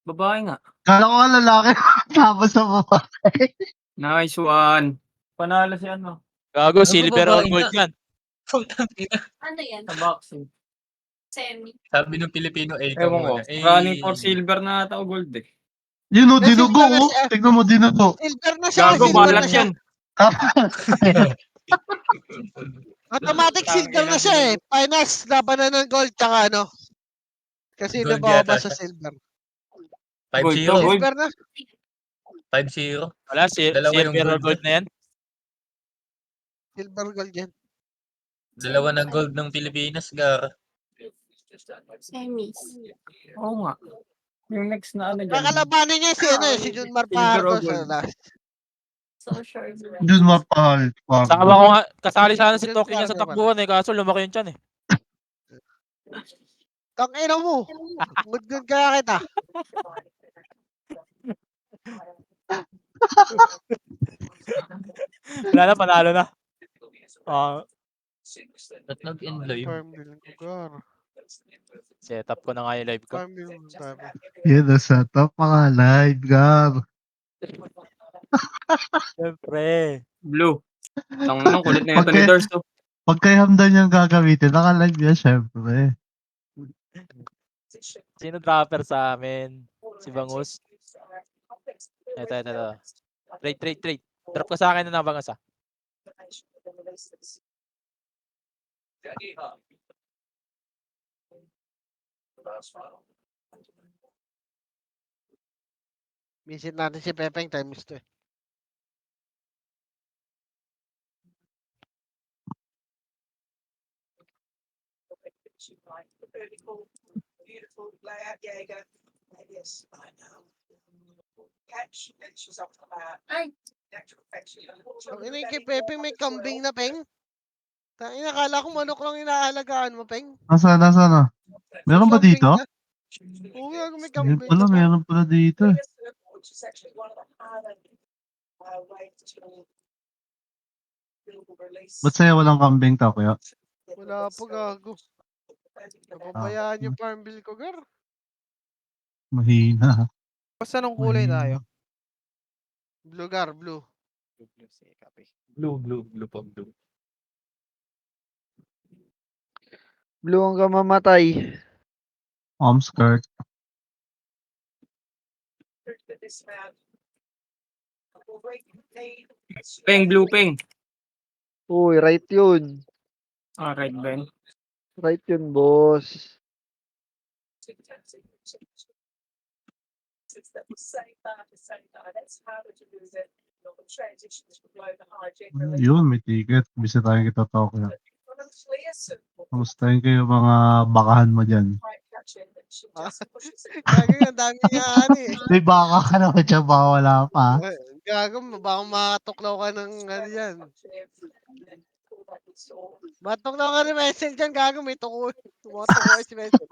Babae nga. Kala ko nga lalaki tapos sa babae. Nice one. Panalo si ano, Gago, Gago, silver or babae gold nga. yan. Putang ina. Ano yan? sa boxing. Semi. Sabi ng Pilipino, ka Ewan ko. muna. Running for silver na ata o gold eh. Yun o, May dinugo silver na oh. siya. Tignan mo, dinugo. Silver na siya. Gago, Silver na balat siya. yan. Automatic silver na siya eh. Finals, labanan ng gold tsaka ano. Kasi Gold nabababa yata sa siya. silver. 5-0. Gold. Silver na. 5-0. Wala, Dalawa yung silver or gold gold na yan. Silver gold yan. Dalawa ng gold ng Pilipinas, Gar. Semis. Oo nga. Yung next na ano dyan. Kakalabanin niya si ano eh, si Junmar Silver Pardo o gold? sa last. So sure. Dun mapahal. Sama ko nga, kasali sana si Yun Toki niya parang sa takbuhan eh, kaso lumaki yung tiyan eh. Tangina mo. Good kaya kita. Wala na, panalo na. Ba't nag-end live? Farm bill ko gar. Set up ko na nga yung live ko. Farm bill mo tayo. Yan o, sa top mga live, gab. Siyempre. Blue. Tangan kulit na ito ni Pagka- Dars to. Pag kay Hamdan yung gagamitin, naka-live yan, syempre. Sino dropper sa amin? Si Bangus? Ito. Trade. Drop ka sa akin na Bangus ah. Visit natin si Pepeng times 2 eh. Beautiful layout, Jaeger. Yes, I know. Catch, and she's off the mat. Ay. Natural perfection. Ang ina kay Pepeng may kambing na peng. Tangina, akala ko manok lang inaalagaan mo, Peng. Nasaan na? Meron ba Kambing dito? na. Oo, gago, may Yun kambing pala, na peng. meron pala dito. Which is actually one of the harder ways to release. Ba't sa'yo walang kambing to, kuya? Wala po, gago. Napabayaan yung farm bill ko, gar. Mahina. Basta nung kulay tayo. Blue, gar, blue. Blue po, blue. Blue ang kamamatay. Skirt. Peng, blue peng. Uy, right yun. Right, Ben. Right yun, boss. Yun, may ticket. Bisitahin kita to, kuya. Kamustahin kayo mga bakahan mo dyan? Gago yun, ang dami nga ano eh. May baka ka naman dyan, baka wala pa. Gago, baka makatuklaw ka ng ano yan. Matuklaw ka rin Messel dyan, gago, may tuko. Matuklaw si Messel.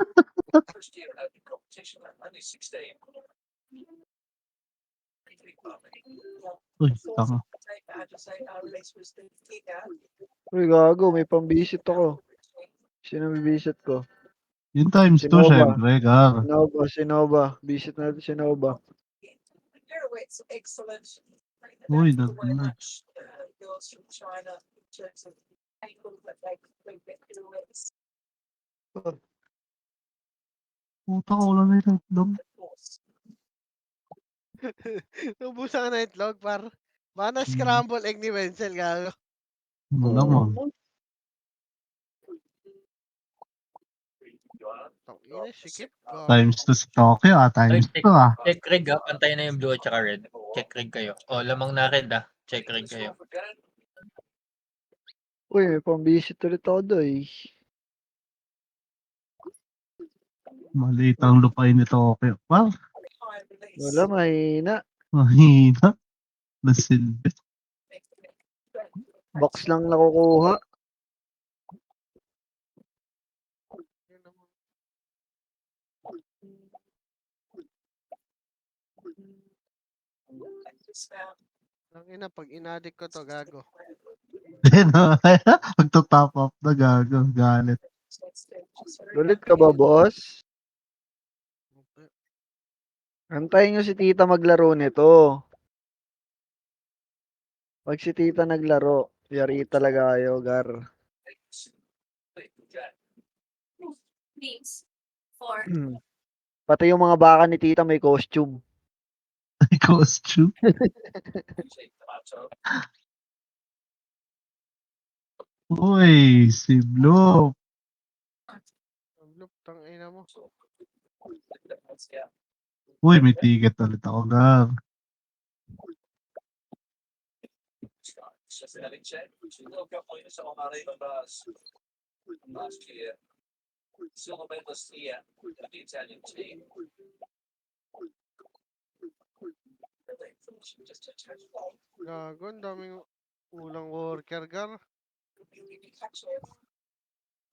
Uy, tama. Uy, gago, may pambisit ako. Sino may bisit ko? Yung times 2, Sinova. syempre, gar. Sinova. Bisit natin Sinova. Uy, nagpunod. Puta ko lang na itlog. Ubusan ka na itlog, par. Baka na-scramble egg ni Wenzel, gago. Malamang. Tangina, sikip. Times 2 si Tokyo, times 2 Check rig pantay na yung blue at saka red. Check rig kayo. Lamang na red Check rig kayo. Uy, may pambisit ulit ako doy. Maliit ang lupain ni Tokyo. Wow, Wala, mahina. mahina. Nasilbi. Box lang nakukuha. Tangina, pag inadik ko to, gago. Magto-top up na gago. Galit. Ulit ka ba, boss? Antayin nyo si tita maglaro nito. Pag si tita naglaro, yari talaga kayo, Gar. Please. 4. Pati yung mga baka ni tita may costume. May costume. Uy, si Blue. Look, tang ina mo. Uy, may ticket ulit ako, Gar. Gago, ang daming ulang worker, Gar.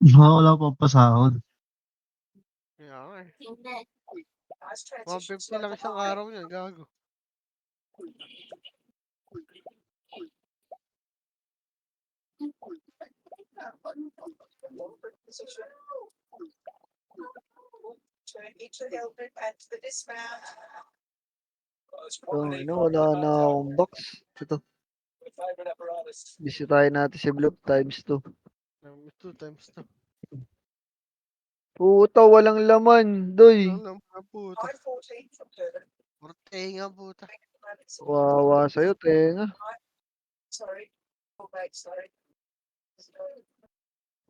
Wala pa pasahod. Kaya nga eh. Hindi. 150 lang isang araw niya, gago. Each of the helper and the dismount. So, wala na akong box. Ito. Bisitahin natin si Bloop times 2. Times 2, times 2. Puta, walang laman. Doy. Lang naman, puta. 514 from her. Ortenga, puta. Wawa sa'yo, tenga. Sorry. Go back, sorry.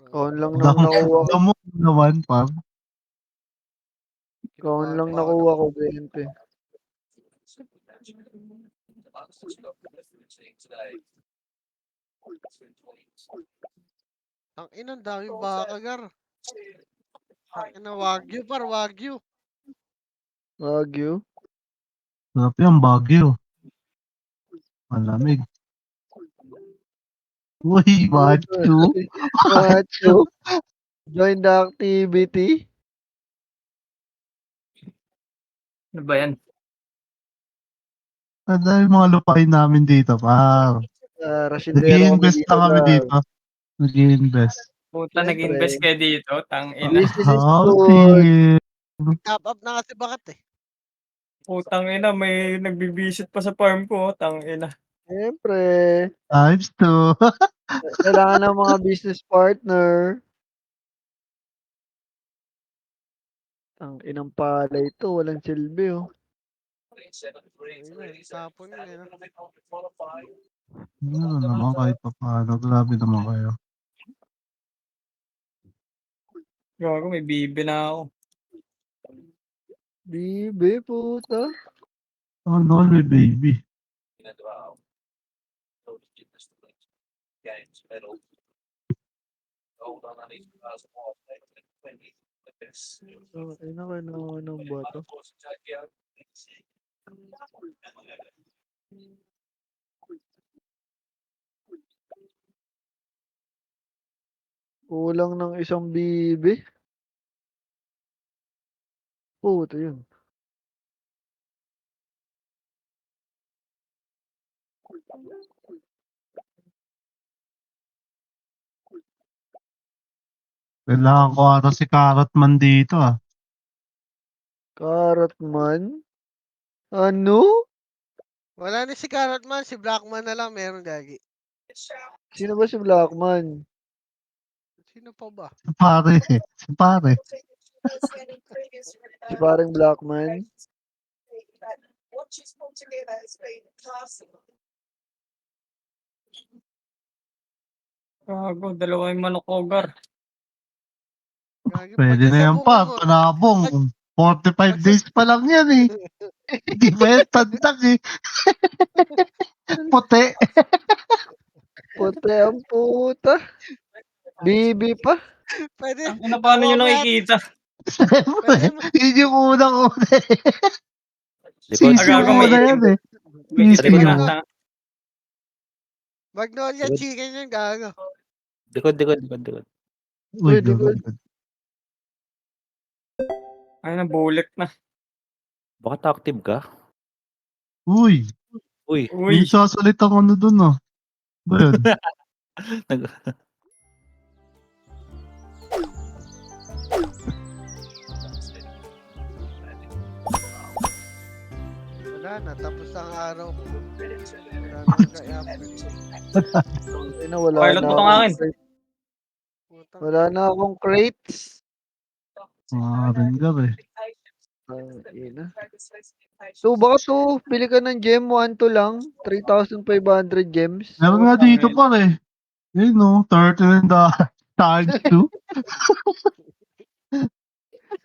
Kaun lang nang nakuha ko. Damo naman, Pam. Kaun lang nakuha ko, 20. Ang ina, ang daming baka, Gar. Ang ina, Wagyu, par, Wagyu. Wagyu. Sarap yung Baguio. Malamig. Uy, macho. Macho. Join the activity. Ano ba yan? Ano yung mga lupain namin dito, Pam? Rashidero Nag-i-invest lang kami Gar. dito. Nag-i-invest. Puta, Siyempre. nag-invest kayo dito. Tang ina. Business is Oh, good. Top up na kasi bakat eh. Putang ina, may nagbibisit pa sa farm ko. Tang ina. Siyempre. times 2. Kailangan ng mga business partner. Ang inang pala ito. Walang silbi, oh. Ayun, tapon yun eh. No? Ano naman kahit pa paano. Grabe naman kayo. Gago, may bibi na ako. Bibi, puta. Oh, no, may baby. Ay, nakano ng bato. Kulang ng isang bibi. Puta yun. Kailangan ko ata si Carrotman dito, ah. Carrotman? Ano? Wala na si Carrotman, si Blackman na lang meron gagi. Sino ba si Blackman? Sino pa ba? Si pare, eh. Si pare. Si paring Blackman? What she's put together has been classy. Gago, dalawa yung manok ko, Gar. Gagi, Pwede na yan, pa. pagkasabungan mo. Panabong. 45 days pa lang yan, eh. Hindi ba yan tandak, eh. Puti. Puti ang puta. Bibi pa. Pwede. Ang ina, paano nyo nakikita? Siyempre, yun yung unang-una, eh. Likod. Sisi Agago, may muna yan, itim. eh. May Sisi itim na. mo. Tang- Magnolia chicken yung gago. Likod, likod, likod, likod. Uy, Good, good. good. Ay, nabulik na. Bakit active ka? Uy, Uy, Uy, may sasalitang ano dun, ah. Ba yun? Wala na, tapos ang araw ko. Wala nang kaya-apple. Ina, wala Pilot na mo tong akong akin. crate. Putang Wala na akong crates. Rin ka eh. Ina. So, baka to, bili ka ng gem 1 to lang. 3,500 gems. Meron nga dito pa eh. Yun no, turtle and the times 2.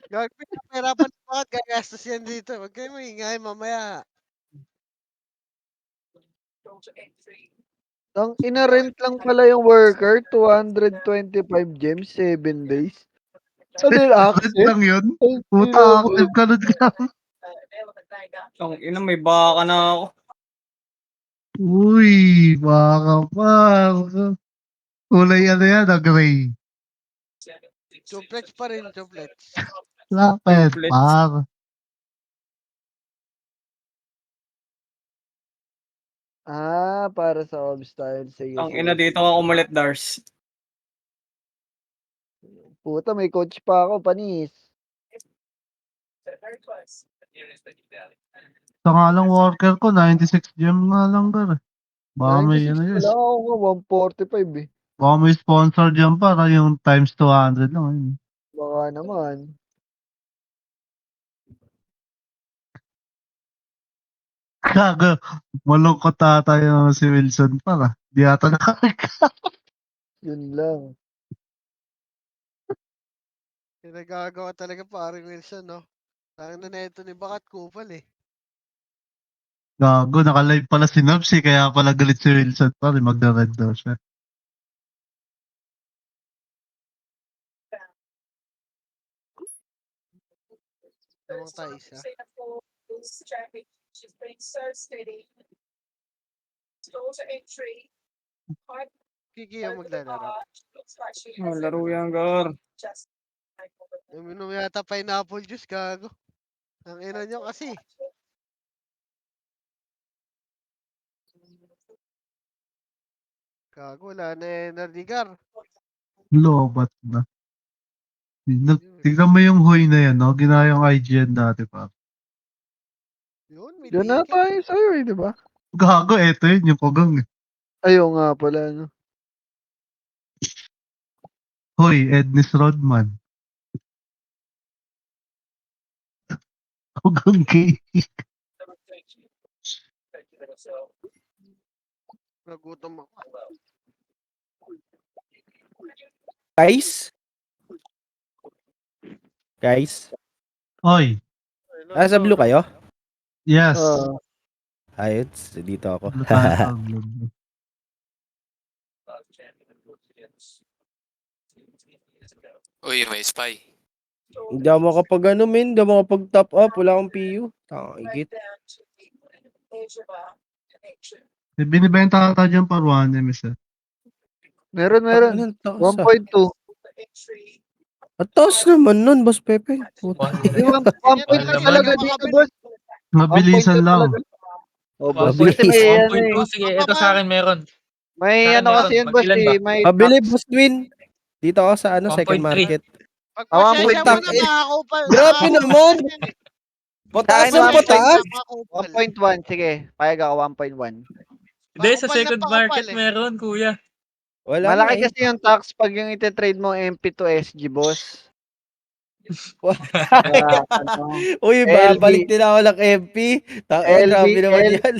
Gagawin na perapan na bakit gagastos yan dito. Huwag kayo maingay mamaya. Ang ina-rent lang pala yung worker, 225 gems, 7 days. Ano yung Red access? lang yun. Ang Puta, ina mo. active ka nun ka. Tangina, may baka na ako. Uy, baka pa. Kulay ano yan, gray. Chuplets pa rin, chuplets. Lapet, Duplex. par. Para sa home style. Sige, Tangina, sige. dito ka umalit, Dars. Puta, may coach pa ako, panis. Sa nga lang worker ko, 96 gem nga lang ka. Baka may 96 ano na yun. lang ako nga, 145 eh. Baka may sponsor dyan para yung times 200 lang. Yun. Baka naman. Gago, malungkot ata yung si Wilson para. Di ata nakaka. Yun lang. Pinagagawa talaga paring Wilson, no? Tangin na ito ni Bakat Kupal eh. Gago, naka-live pala si Nobs kaya pala galit si Wilson para magda-red daw siya. Namang tayo isa. She's been so steady. Store to entry. Kiki yung maglalaro. Looks like she Oh, has laro yan, Gar. just Uminom yata pineapple juice, gago. Ang ina nyo kasi. Gago, wala na energy, Gar. Lobat na. Tignan mo yung Hoy na yan, no? Ginaya yung IGN dati pa. Yun, may Yun na ticket. tayo sa'yo eh, di ba? Gago, eto yun, yung Pogong. Ayaw nga pala, no? Hoy, Ednis Rodman. Pogong K. Nagutom ako. Guys? Guys? Hoy, Nasa blue kayo? yes. Ayun, dito ako. Ano tayo? Uy, may spy. Hindi ako makapag ano, men. Hindi ako makapag top up. Wala akong PU. Tangigit. Binibenta ka dyan par 1 MS. Meron. Anong taas 1.2. At taas naman nun, Boss Pepe. Puta. Yung 1.2 Mahal talaga naman. dito, boss. Mabilisan 1.2 lang. talaga. Oh, boss. Mabilis. Kasi may ano eh. 1.2, sige, ito sa akin meron. May Saan ano meron? kasi yun, boss Mag-ilan ba? eh. May Pabili, tax. Boss Twin. Dito ako sa ano, second 1.3. market. Pagpasensya mo Tang- na mga kupal. Grabe naman! Pataas Sa akin, ang pataas! 1.1, sige. Payag ako, 1.1. Hindi, sa Pakupal na second pakupal market eh. meron, kuya. Wala Malaki na eh. kasi yung tax pag yung ite-trade mo MP to SG, boss. Ano, Uy, LB. babalik din ako ng MP. Tangina, grabe naman yan.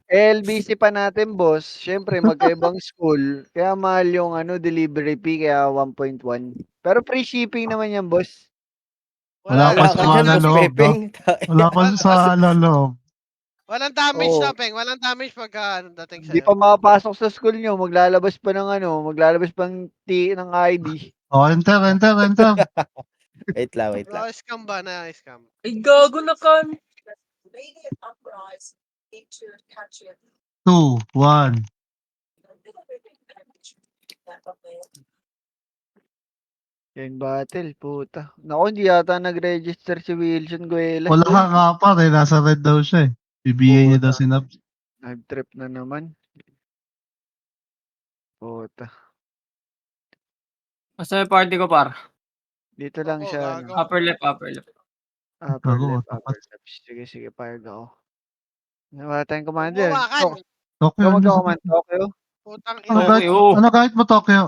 LBC pa natin, boss. Siyempre, magkaibang school. Kaya mahal yung delivery fee, kaya 1.1. Pero free shipping naman yan, boss. Wala Wala pa ka sa dyan, Boss loob, Pepeng. Wala pa sa loob. Walang damage Oo. na, Peng. Walang damage pagka dating Hindi sa'yo. pa makapasok sa school nyo. Maglalabas pa ng ng ID. Oh, enter. Wait lang. Na-scam ba? Na-scam. Ay, gago na kan. 2, 1. Yung battle, puta. Naku, hindi yata nag-register si Wilson Guelas. Wala ka nga pa eh. Nasa red daw siya eh. Bibigyan niya daw Puta. si Nobs. Nag-trip na naman. Puta. Basta yung party ko, par. Dito lang Oo, siya. gago. Upper left, upper left. Upper Ako, left, tapat. upper left. Sige, payag ako. Wala tayong commander. Bumawakan. Tokyo. Ikaw Ano, magkakoman, Tokyo. Putang ano, ina. guide, Tokyo. ano guide mo, Tokyo?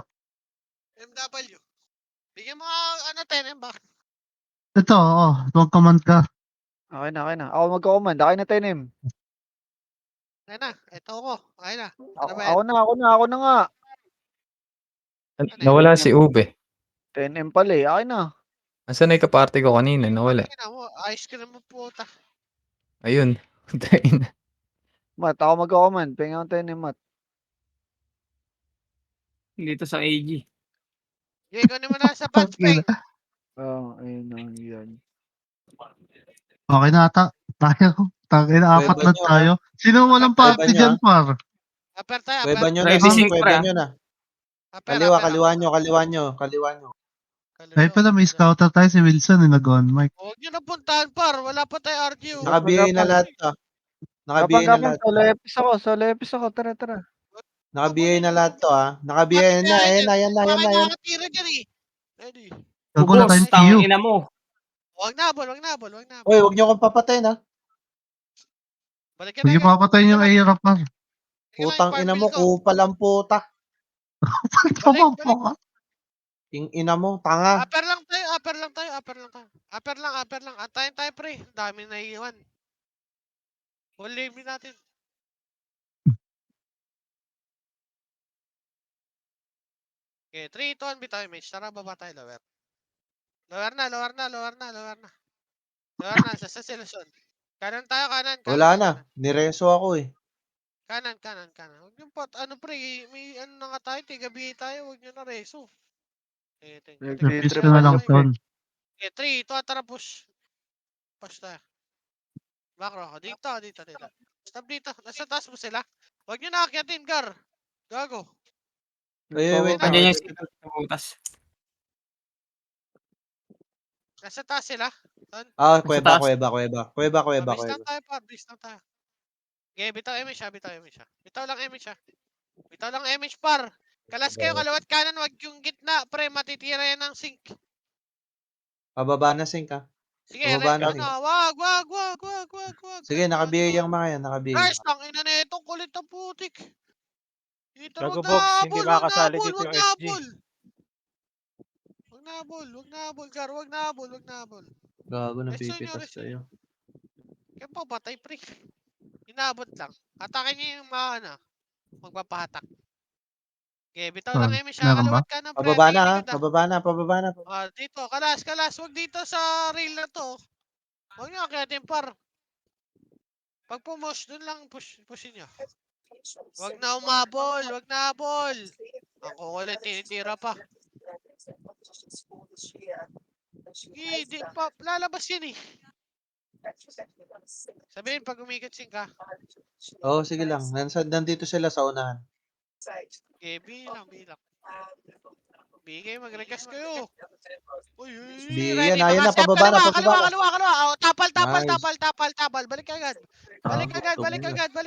MW. Bigyan mo nga, ano, 10M ba? Ito, oo. Command ka. Okay na. Ako magkakoman. Okay na 10M. Ayun na, eto ako. Ayun na. Ano Ako, ba yan? ako na nga. Nawala si Ube. 10M pala eh. Okay na. Asan na yung kaparte ko kanina? Nawala. Ina mo, ice cream mo puta. Ayun. Tain. Mat, ako magkakoman. Penga ang 10M, Mat. Dito sa AG. Sige, kunin mo na sa batch peng. Oo, ayun na. Yan. Okay na ata. Tayo. Tangin na, apat Kuweba lang nyo, tayo. Sino walang Kuweba party nyo, dyan, par? Aper tayo, Kuweba aper. nyo na, Ready Sing. sync, Kuweba pre. nyo na. Aper, Kaliwa, aper, kaliwa aper. nyo, kaliwa nyo, kaliwa nyo. Ay pala, may scouter tayo si Wilson, nag-on mic. Huwag nyo na puntahan, par. Wala pa tayo RGU. Naka-BA na lahat to. Naka-BA na Kapag lahat. solo episode ako. Tara. Naka-BA na lahat to, ha. Naka-BA na, ayan na, ayan na, ayan na, ayan. Nakakatira dyan eh. Ready. Gago na Boss, tayong PU. tangin ina mo. Huwag na habol, huwag na habol, huwag na habol. Uy, huwag nyo akong papatayin, ha. Balik ka Huwag na. niyo papatayin yung AR, par. Putang ina mo, kupal ang puta. Tama po ka. Ting ina mo, tanga. Aper lang tayo, aper lang tayo, aper lang tayo. Aper lang. Antayin tayo, pre. Ang dami na iwan. Full limit natin. Okay, 3, 2, 1, bitaw image. Tara, baba tayo, lower. Lower na. Sa selection. Kanan tayo, kanan. Wala na, nireso ako, eh. Kanan. Huwag niyo pot. Ano, pre? May ano na nga tayo, tigabi tayo. Huwag niyo na reso. Eh, Repeat ko na lang, Ton. Okay, 3, 2, tara, push. Push tayo. Back row ako. Dito. Stop dito. Nasa taas mo sila. Huwag niyo nakakyatin, Gar. Gago. Wait. Andiyan yung sa butas. Nasa taas sila. Ah, Nasa taas. kuweba. Bis lang tayo, par. Bis lang tayo. Okay, bitaw image ha. Bitaw lang image, par. Kalas kayo, kalawat kanan. Wag yung gitna, pre. Matitira yan ng sink. Pababa na, Sing, ha. Sige, Bumaba na, ano, wag. Sige, naka-BA yung mga yan, naka-BA. Guys, ang ina na itong kulit ng putik. Dito, Gago, wag Bogs, na hindi habol, makakasali dito yung SG. Wag na habol, Gar. Wag na habol. Gago, Resume napipitas nyo. sa'yo. Kaya pa, patay, pre. Inaabot lang. Atakin niyo yung mga, magpapahatak. Okay, bitaw lang image ha. Meron ba? Kalawat ka ng pre. Pababa na, ha. Titigid, Pababa na. Dito, kalas. Wag dito sa rail na to. Huwag nyo akitin, par. Pag pumosh, dun lang pushin nyo. Wag na umabol. Ang kukulit, tinitira pa. Sige, di pa. Lalabas yan eh. Sabihin, pag umikot ka. Oo, sige lang. Nandito sila sa unahan. Okay, bilang. Bigay, mag-request kayo. Uy, Yan na, pababa na. Kaliwa. Oh, tapal. Nice. Balik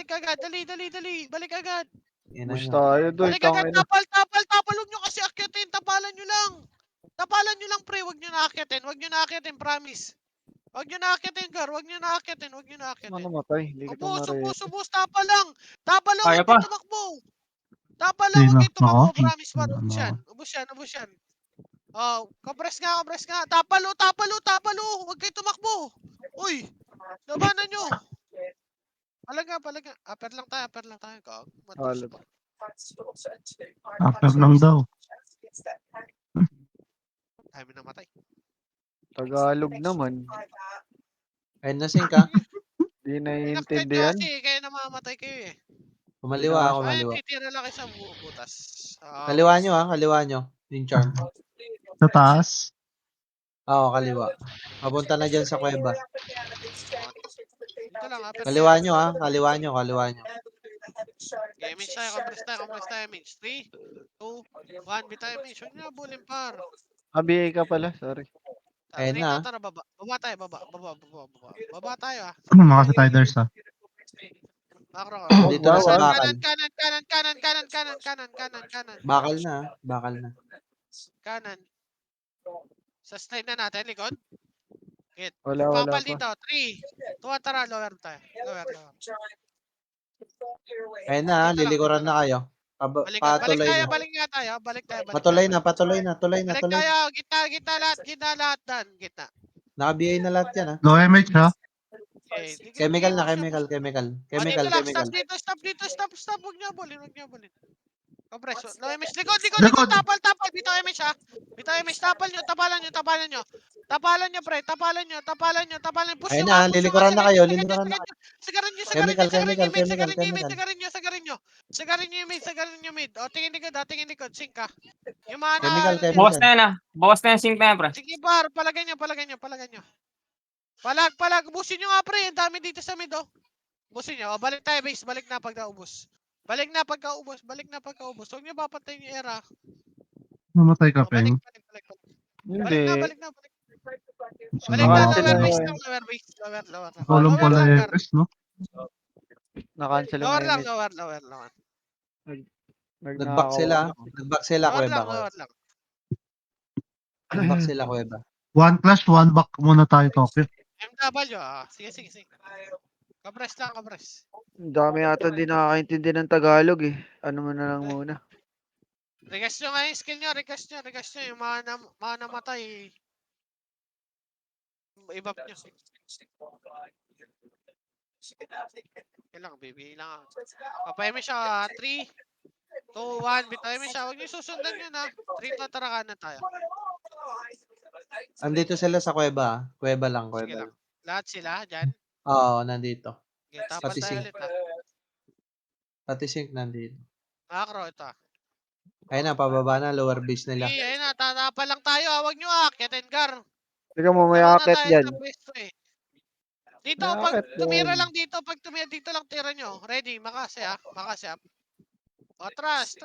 agad. Dali. Balik agad. Push tayo doy. Balik agad, Tangina. tapal. Huwag nyo kasi akyatin. Tapalan nyo lang, pre. Huwag nyo na akyatin, promise. Huwag nyo na akyatin, Gar. Huwag nyo na akyatin. Ano matay? Hindi kita marinig. Ubus. Tapal lang. Kaya Huwag pa. kayo tumakbo. Tapal lang, huwag kayo tumakbo. Promise, par. Ubus yan. Oh, compress nga. Tapal. Huwag kayo tumakbo. Uy, labanan nyo. Palaga. Aper lang tayo. Halos. After lang daw. Dami namatay. Tagalog naman. Ayun na, Sing, ha. Di Inakted nyo naiintindihan. kasi, kaya namamatay kayo eh. Kumaliwa. Ay, titira lang kayo sa butas. Kaliwa nyo. Yung charm. Sa taas. Oo, kaliwa. Papunta na dyan sa kuweba. Dito lang, aper Kaliwa nyo, ha. Kaliwa nyo. Okay, image tayo, compress tayo, image. 3, 2, 1, bitaw image. Huwag nyo abulin, par. BA ka pala. Sorry. Ayun na. Tara, baba. Baba tayo. Baba tayo, ah. Mga ka-tiders, ha. Macro ka. Dito na sa bakal. Kanan. Bakal na. Kanan. Sa slide na natin, likod. Wala Papal pa. dito. 3, 2, tara, lower tayo. Lower. Ayun na, Dito lang, lilikuran dito na lang. kayo. Balik Patuloy na. balik nga tayo, balik tayo, balik Patuloy tayo. na, patuloy na, tuloy na, Balik tuloy na. tayo, gitna lahat, dan, gitna. Naka-BA na lahat yan, ha? Low MH ha? Okay, sige, Chemical sige, na, push chemical, push. chemical. O, Chemical, dito lang, chemical. stop, huwag niyo abulin. Compress, low MH, likod, Likod! tapal, bitaw MH ha. Bitaw MH, tapalan nyo. Tapalan nyo, pre, tapalan nyo. Push Ayun nyo nga, na, lilikuran na kayo, lilikuran na kayo. Sagarin nyo, Chemical, chemical, mid, chemical, chemical. Sagarin nyo mid. O, tingin likod, sync ka. Yung mga Chemical, na, Bawas chemical. na yan ah. Bawas na yung sync na yan, pre. sige par, palagay nyo. Palag, ubusin nyo nga pre, ang dami dito sa mid oh. Ubusin nyo, o, balik tayo base, balik na pagka-ubos. Balik na pagka-ubos. Huwag nyo papantayin yung era. Mamatay ka, O, balik. Peng. Hindi. Balik na. Nakancel Lower na base yun. lang, lower base. Lower. Ikaw lang Lower pala lang, Gar. MS, no? Nakancel ang Lower lang, MH. lower. Nag-back sila, Nag-back sila, Lower Kuweba. lang. Nag-back sila, Kuweba. 1 clash, 1 back muna tayo, Tokyo. MW, Sige. Compress. Ang dami yata hindi nakakaintindi ng Tagalog eh. Ano mo na lang muna. Request nyo nga yung skill nyo, request nyo. Yung mga namatay. Ibap nyo. Kailang, baby. Papayami siya, 3, 2, 1. Bitayin mo siya. Huwag nyo susundan yun ha. 3 to tarakanan tayo. Andito sila sa Kuweba, ha? Kuweba lang, Sige Kuweba lang. lang. Lahat sila, dyan. Oo, nandito. Okay, tapal Pati tayo si- ulit ha. Pati Sync nandito. Macro, ito ha. Ayun na, pababa na, lower base nila. Sige, ayun na. Tatapal lang tayo ha. Huwag nyo Ket and Gar. Teka mo, may Laro na akit tayo dyan. sa pwesto eh. Dito, May pag akit tumira dyan. lang dito, dito lang tira nyo. Ready, makasi ha. O, trust.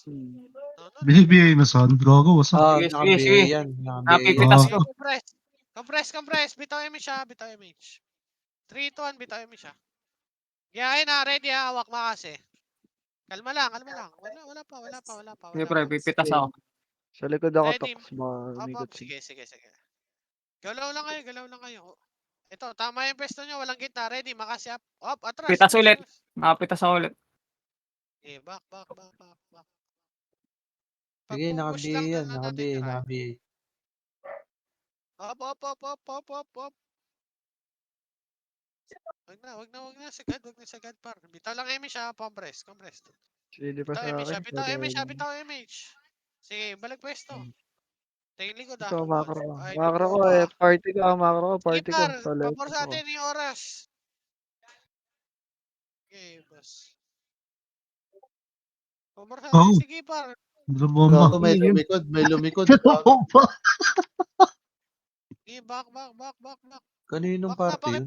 Hmm. No. BBA na son. Gogo, what's up? Sige, Naka-BA sige. yan. Naka-BA yan. Napipitas ko. Compress. Bitaw image ha. 3 to 1, bitaw image ha. Yeah, ayun na. Ready ha. Hawak makasi. Kalma lang. Wala pa. Sige, pre. Pipitas ako. Sa likod ako, Ready. Tox. Mga Sige. Galaw lang kayo. Ito, tama yung pwesto nyo. Walang gitna. Ready, makasi up. Atras. Pitas ulit. Nakapitas ako ulit. Okay, back. Sige, Pag-push naka-BA lang, yan. doon lang natin Naka-BA, tirahin. naka-BA. Up. Wag na sagad par. Bitaw lang image ha, compress. Hindi pa Bitaw sa image ha, akin. bitaw image. Sige, balik pwesto. Tingin likod ha. Ito, macro ko. Ay, Macro ko tropa. eh. Party ko, macro ko. Sige Party ko. par, Sa left pabor sa ako. atin yung oras. Okay, boss. Pabor sa atin, Oh. sige par. Bomba. Gago, may lumikod. Bomba. Sige, back. Kaninong Back na, party yun?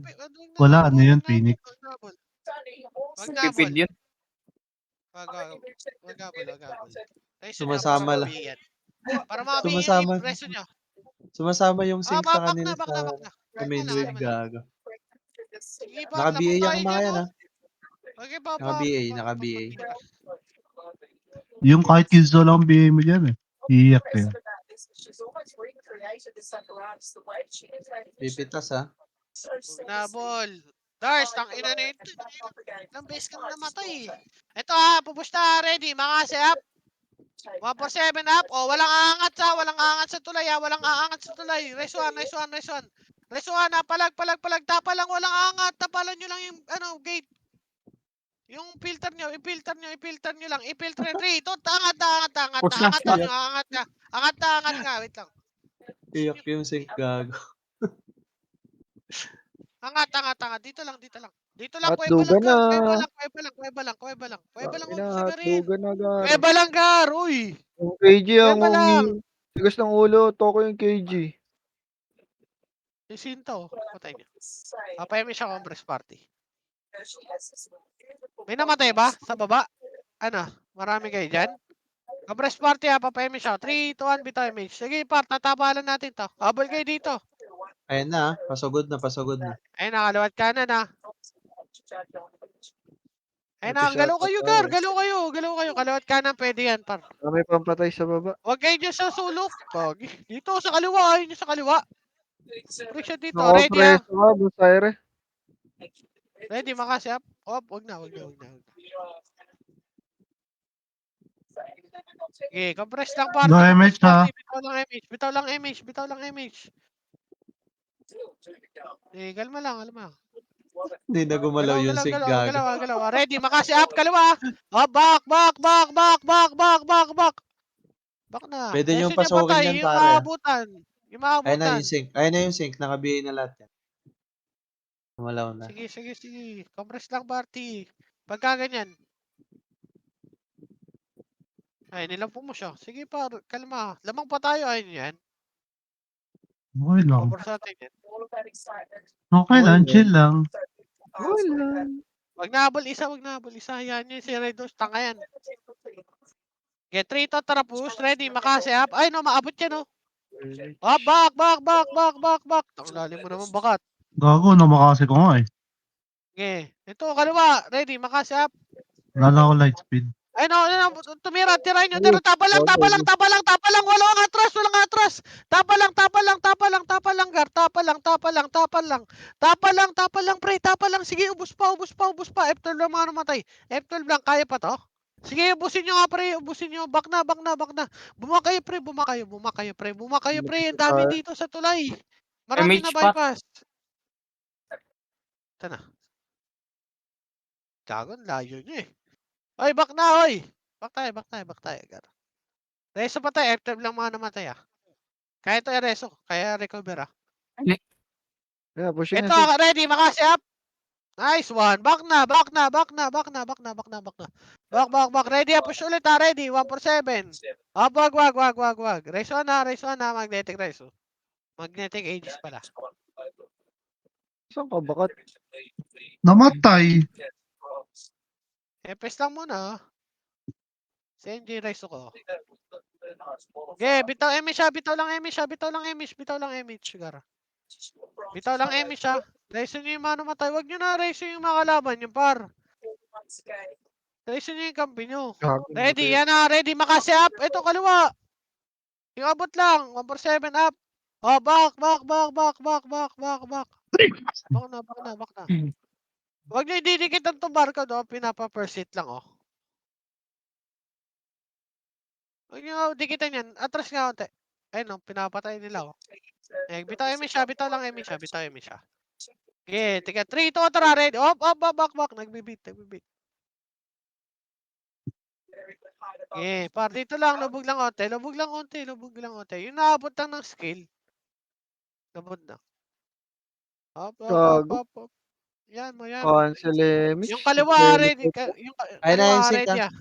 Wala, ano yun, Phoenix? Wag na, Pipid yun. Wag abol. Sumasama lang. Para makabigyan Sumasama. yung preso nyo. Sumasama yung Sync sa Back kanila na. sa main wave, gago. Sige, back Naka-BA labang yung tayo mga dyan, yan, ha? oh. Okay, Naka-BA. Yung kahit Kizo lang BA mo dyan eh. Iiyak eh. Pipitas, ha? Na ball. Dars, tang ina na ito. Ilang beses ka na namatay. Ito ha, pupush na. Ready, makasi up. 147 up. O, walang aangat sa tulay ha. Race 1 ha. Palag. Tapa lang, walang aangat. Tapalan nyo lang yung, gate. Yung filter nyo lang. I-filter 3. Ito, angat. Push na. Angatan nyo, angat ka. Angat nga. Wait lang. Iyak yung Sync, gago. Angat. Dito lang. Dito lang, Hotdogan na. Kuweba lang. Huwag mo Ina, sagarin. hotdogan na, Gar. Kuweba lang, Gar. Uy. Yung KG ang Kuweba lang. tigas ng ulo. Toko yung KG. Yung Sinto. Patay niya. Papayami siya compress party. May namatay ba? Sa baba? Marami kayo dyan? Compress party ha. Papayami siya. 3, 2, 1, bitaw image. Sige, tatapalan natin to. Habol kayo dito. Ayun na, pasugod na. Ayun na, kaliwat kanan ha. Ayun na, galaw kayo, Gar. Galaw kayo. Kaliwat kanan, pwede yan, par. May pampatay sa baba. Huwag kayo dyan sa sulok. Dito, sa kaliwa. Ayun yung sa kaliwa. Friction dito. Ready ha. Nakapreso ka, Busaire. Ready, makasi up. Op, wag na. Okay, compress lang party, Go compress MH ha. party. Bitaw lang MH. Eh, kalma lang. Hindi na gumalaw yung sync gago. Galaw. Ready, makasi up, kaliwa. Up, back. Back na. Pwede niyong Lesson niya pasukin patay, yan, yung pare. maabutan. Ayun na yung sync. Ayun na yung sync. Nakabihay na lahat yan. Gumalaw na. Sige. Compress lang party. Pagka ganyan. Ay, nilampo mo siya. Sige par, kalma. Lamang pa tayo, ayun yan. Okay lang. Cover sa atin yan. Okay lang, chill lang. Wala. Wag na habol isa. Yan yung si Redos, tanga yan. Get 3 to, tara push. Ready, makasi up. Ay no, maabot yan no. Up, back. Ang lalim mo naman bakat. Gago, namakasi ko nga eh. Okay. Ito, kaliwa. Ready, makasi up. Lala ko light speed. Ay no, tumira, tirahin nyo, tapa lang, walang atras. Tapa lang, gar, tapa lang, pre, sige, ubus pa, F12 lang mga namatay, F12 lang, kaya pa to? Sige, ubusin nyo nga, pre, back na, bumakayo, pre, ang dami dito sa tulay, marami na MH pa. bypass. Ito na. Gagon, layo nyo eh. Oy, back na, oy! Back tayo, gar. Reso pa tayo, F12 lang mga namatay ah. Kaya ito reso, kaya recover ah. Yeah, pushing Ito, na. ready, makasi up. Nice one. Back na. Back. Ready, push ulit ah, ready. 147. Up, wag. Reso na, magnetic reso. Magnetic ages pala. Saan ka bakat? Namatay. Epes lang muna ah. CNG reso ko. Okay, bitaw lang MH, gar. Bitaw lang MH ah. Reso nyo yung mga namatay. Wag nyo na reso yung mga kalaban, yung par. Reso nyo yung kampi nyo. Ready, yan na. Ready, makasi up. Ito, kaliwa. Yung abot lang. 147 up. Oh, back. Back na. Huwag nyo ididikit ang tumbar ko, no? Pinapa-persit lang, oh. Huwag nyo dikitan yan. Atras nga, konti. Ayun, no? Pinapatay nila, oh. Eh, bitaw siya. Okay, tika. 3, 2, tara. Ready. Up, back. Nagbibit. Okay, par dito lang. Lubog lang konti. Yung naabot lang ng skill. Lubog na. Up. Yan mo. Cancel MH. Yung kaliwa, ready. Ayun na yung Kaliwa, sync ready, ah. ah.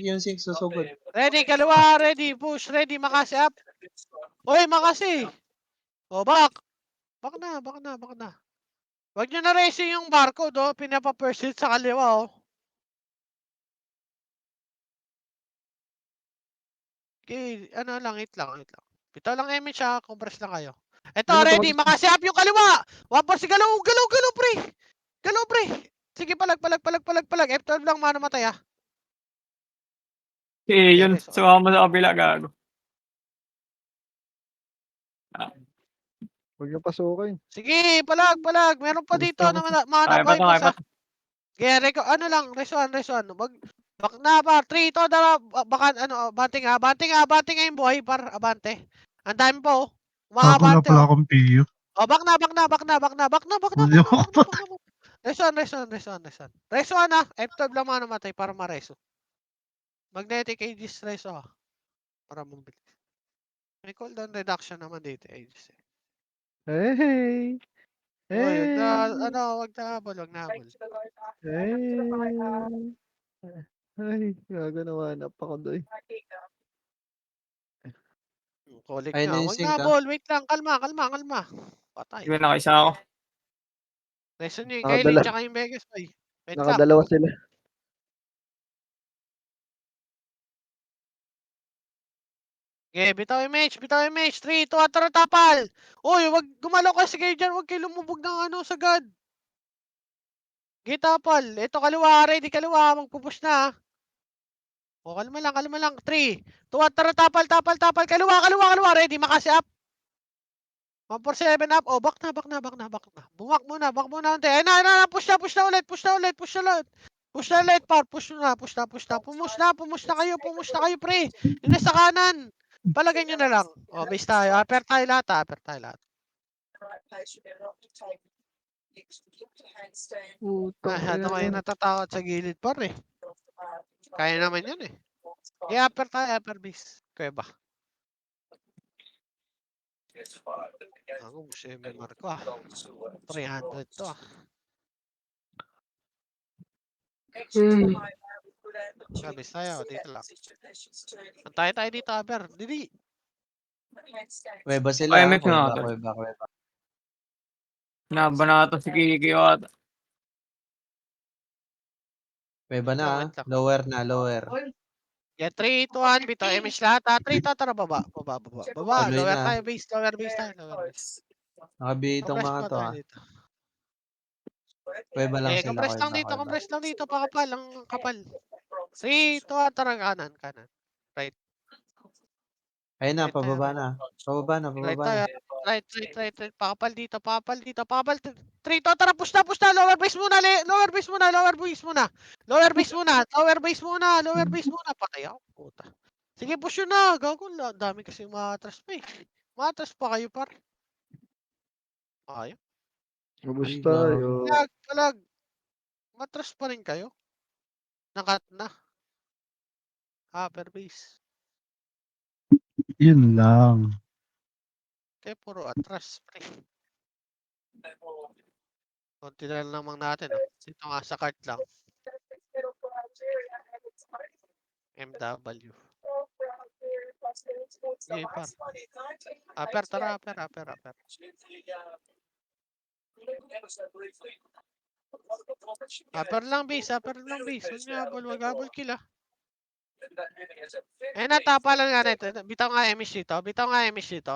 Yung sync susugod. Ready, kaliwa, ready. Push, ready. Makasi up. Oy, makasi. O, back. Back na. Wag nyo na racing yung barcode, oh. Pinapa-persit sa kaliwa, oh. Okay, ano lang, hit lang. Bitaw lang MH, ah. Compress lang kayo. Ito, ready. Makasi up yung kaliwa. Wapos, galaw, pre. Sige, palag. F12 lang, mano matay, ah. Okay, yun. reso. Sumama sa kabila, gago. Huwag niyo pasukin. Sige, palag. Meron pa dito na mana Kaya pa to, bypass, kaya pa ah. Kaya, ano lang, resuan. Bak na ba, 3 to, dala, baka, banting yung buhay, par, abante. Ang dami po, oh. Gago, wala Umabante, pala oh. akong PU. Oh, bak na. Hindi ako Resuan, ah. F12 lang mga namatay para mareso. Magnetic Aegis reso, ah. Para mabilis. May cooldown reduction naman dito, Aegis. Hey. Uy, wag na habol. Hey. Ay, gaganawa na pa ko doy. Collect Ayun na nga. yung Wag sync, na ah. habol. Wait lang, kalma. Patay. Sige, nakaisa ako. Reso nyo yung Nakadala. Kylie tsaka yung Vegas, boy. Wait lang. Nakadalawa sila. Okay, bitaw image. 3, 2, tara, tapal. Uy, wag gumalaw kasi kayo dyan. Wag kayo lumubog ng sagad. Okay, tapal. Ito, kaliwa. Ready, kaliwa. Magpupush na, ah. O, kalma lang. 3, 2, tara, tapal. Kaliwa. Ready, makasi up. 147 up. Oh, back na. Bumak muna, back muna unti. Ayun na, push na ulit. Push na ulit, par. Push na. Pumus na kayo, pre. Hindi sa kanan. Palagay nyo na lang. Oh, base tayo. Upper tayo lahat. Putang Masyado ina kayo mo. natatakot sa gilid, par eh. Kaya naman yun eh. Upper tayo, upper base. Kaya ba? Ako, may marko 300 to Base tayo, dito lang. Antay tayo dito, upper. Dili. Kuweba sila. IMX nga ako. Kuweba. Nabanata si Kiki ata. Kuweba na. Wait lang. Lower. Yeah, 3, 2, 1, bito. MS lahat Three, tara, baba. Tuloy Lower na. tayo, base. Lower base. Nakabili itong Compress mga pa to tayo ah. dito. Kuweba lang sila. Compress lang dito, pakapal. Ang kapal. 3, 2, 1, tara, kanan. Right. Ayun na, Right tayo, pababa na. Right tayo. Right. Pakapal dito. 3, 2, tara, push na. Lower base muna. Patay ako. Puta. Sige, push yun na. Gago, dami kasi matras pa eh. Matras pa kayo, par. Ayaw. Ubus tayo. Palag. Matras pa rin kayo. Nakat na. Upper base. Yun lang. Kaya puro atras, pre. Konti na lang naman natin, oh. Dito nga sa cart lang. MW. Sige, par. Upper, tara, upper. Upper lang base. Huwag niyo habol, wag habol kill, ah. Natapalan nga nito. Bitaw nga MS dito.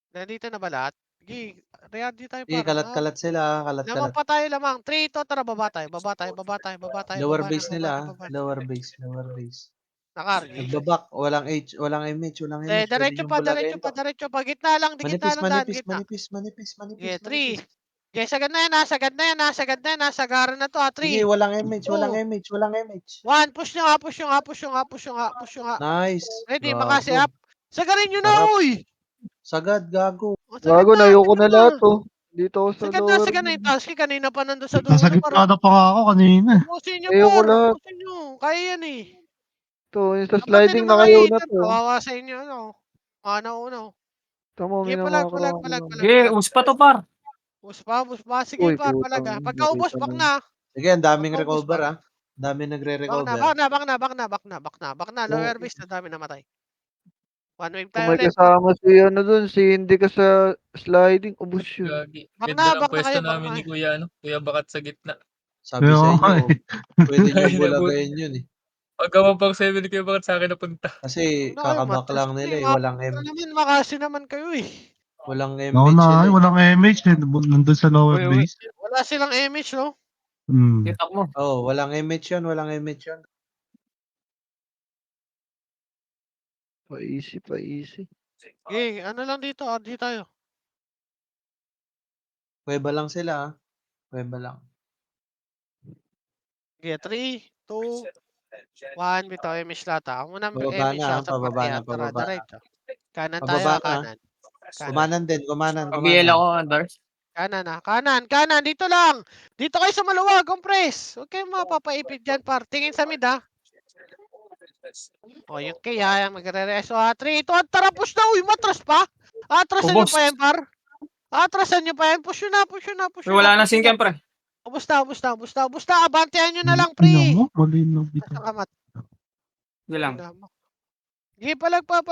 Nandito na ba lahat? Sige, ready tayo, Sige, par. kalat sila. Lamang pa tayo. 3, 2, tara, baba tayo. Lower Baba base na. nila. Lower base. Nakargi. Nagbabak. Walang H. Walang MH. Pwede Diretso niyong pa. bulagayin to. Gitna lang daan. Gitna. Manipis. 3. Okay, sagad na yan. Nasagaran na to, 3. Sige, walang MH. 1, push nyo nga. Nice. Ready, makasi Gago. up. Sagarin nyo na, Sarap. uy! Sagad, gago. Gago na, ayoko na lahat oh. Dito ako sa Sagad lower. na yung task. Kanina pa nandun sa dulo. Nasa gitna na pa nga ako kanina. Ubusin nyo, Ayoko par. lahat. Ubusin nyo. Kaya yan eh. Ito, yung sa Dapat sliding yung na mga kayo na hitan, to. kawawa sa inyo, ano. Ano. Tama, may Sige, namakro. palag. Sige, uspa to par. Buspa. Sige, Uy, par, putang. palag. Pagka-ubos, nakita back mo. na. Sige, ang daming Pagka-ubos, recover back. ah. Daming nagre-recover. Back na. Lower base na dami namatay. One wave Kung tayo may ulit. kasama si ano dun, si hindi ka sa sliding, ubus yun. Gagi. Back Ganda na ang pwesto kayo, namin ni Kuya, Kuya Bakat sa gitna. Sabi Kaya sa nga inyo, pwede nyo bulagayin yun eh. Pagka 1.7 ni Kuya Bakat sa akin napunta. Kasi Ano kayo, kakabak matras lang na nila eh. eh. Walang Makasi naman kayo eh. Walang Ako MH sila na, eh. walang MH eh. Nandun sa lower Uy. base. Wala silang image, no? Kita mo. Oh, walang MH yun. Pa-easy. Okay, ano lang dito, RD tayo. Kuweba lang sila ah. Kuweba lang. Okay, 3, 2, 1, bitaw image lata. Ang unang Pababa image na, lata, pababa na. tara, diretso. Kanan Pababa tayo, na. kanan. Kumanan din. Pag-iel ako, Andars. Kanan, dito lang. Dito kayo sa maluwag, compress. Huwag kayong mapapaipid dyan, par. Tingin sa mid, ha. O, yung kaya, yung magre-reso, ha. 3, 2, 1, tara, push na. Uy, matras pa. Atrasan nyo Ubos. pa yan, par. Push nyo na. Uy, wala na singkem, pre. Ubus na. Abantihan nyo na lang, Tingnan pre. mo, malinaw dito. Nakamat. Sige lang. Sige, palag pa,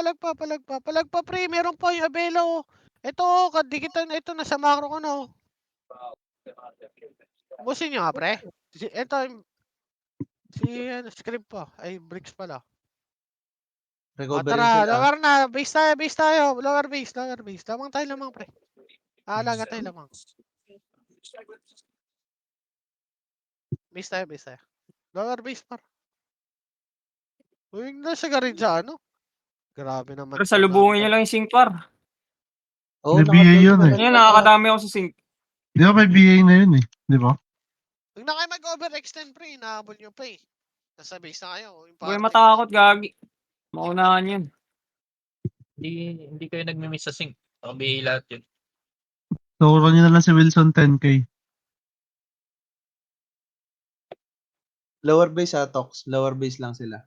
pre. Meron pa yung Abelo. Ito, kadikitan, ito, nasa macro ko na, oh. Ubusin nyo nga, pre. Ito, script pa. Ay, bricks pala. Recovery Tara, sila. lower na. Base tayo. Lower base. Lamang, pre. Aalaga tayo, lamang. Base tayo. Lower base, par. Uy, nasa garin sa ano? Grabe naman Pero to, salubungin nyo number. lang yung sync par. Oo, May BA yun eh. Yan, nakakadami ako sa sync. Di ba may BA na yun eh? Di ba? Huwag na kayo mag-overextend, pre. Inahabol nyo pa eh. Nasa base na kayo. Yung Huwag party. matakot, gagi. Maunahan yun. Hindi kayo nagmi-miss sa sync. Nakabihi lahat yun. Turuan nyo na lang si Wilson 10k. Lower base Tox. Lower base lang sila.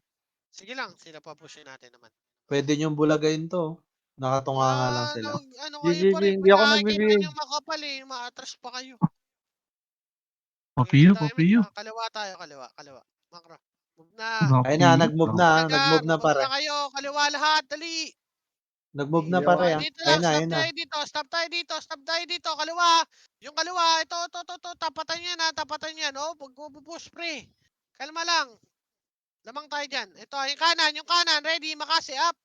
Sige lang, sila pa pushin natin naman. Pwede niyong bulagayin to. Nakatunga nga lang sila. Ano kayo pa rin, Hindi ako nakikita nagbibigay. nyo makapal eh. Maatras pa kayo. Papiyo, Tayo, papiyo. Kaliwa tayo, kaliwa. Makro. Move na. Ayun na, nag-move na. Nag-move na Move pare. na kayo, kaliwa lahat, dali. Nag-move na pare ah. Dito lang, Ayun na. stop tayo dito, kaliwa. Yung kaliwa, ito, tapatan yan ha, tapatan yan. Oh, push pre. Kalma lang. Lamang tayo dyan. Ito, yung kanan, ready, makasi, up.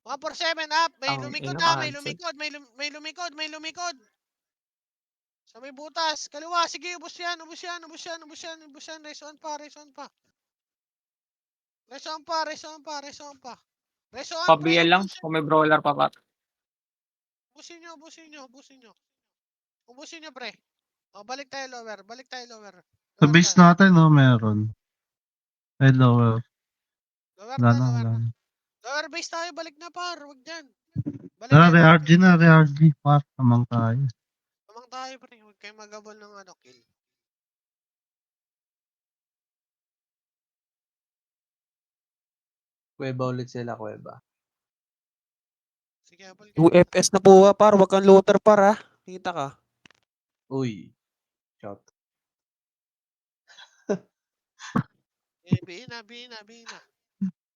147, up. May Ang lumikod ina, ha, may cancel. lumikod. Sa may butas, kaliwa, sige, ubos yan. Race on pa. Pa-BL lang, kung may brawler pa pa. Ubusin nyo, pre. O, balik tayo lower. Sa base natin, no, meron. Ay, lower. Lower Wala na. na. Lower base tayo, balik na par. Huwag dyan. Tara, re-RG na, re-RG. Par, tamang tayo. Tamang tayo, pre. Huwag kayo magabol ng kill. Kuweba ulit sila, kuweba. Sige, abol kayo. UFS na po par, wag kang looter par ha. Kita ka. Uy. Shot. Bihin na.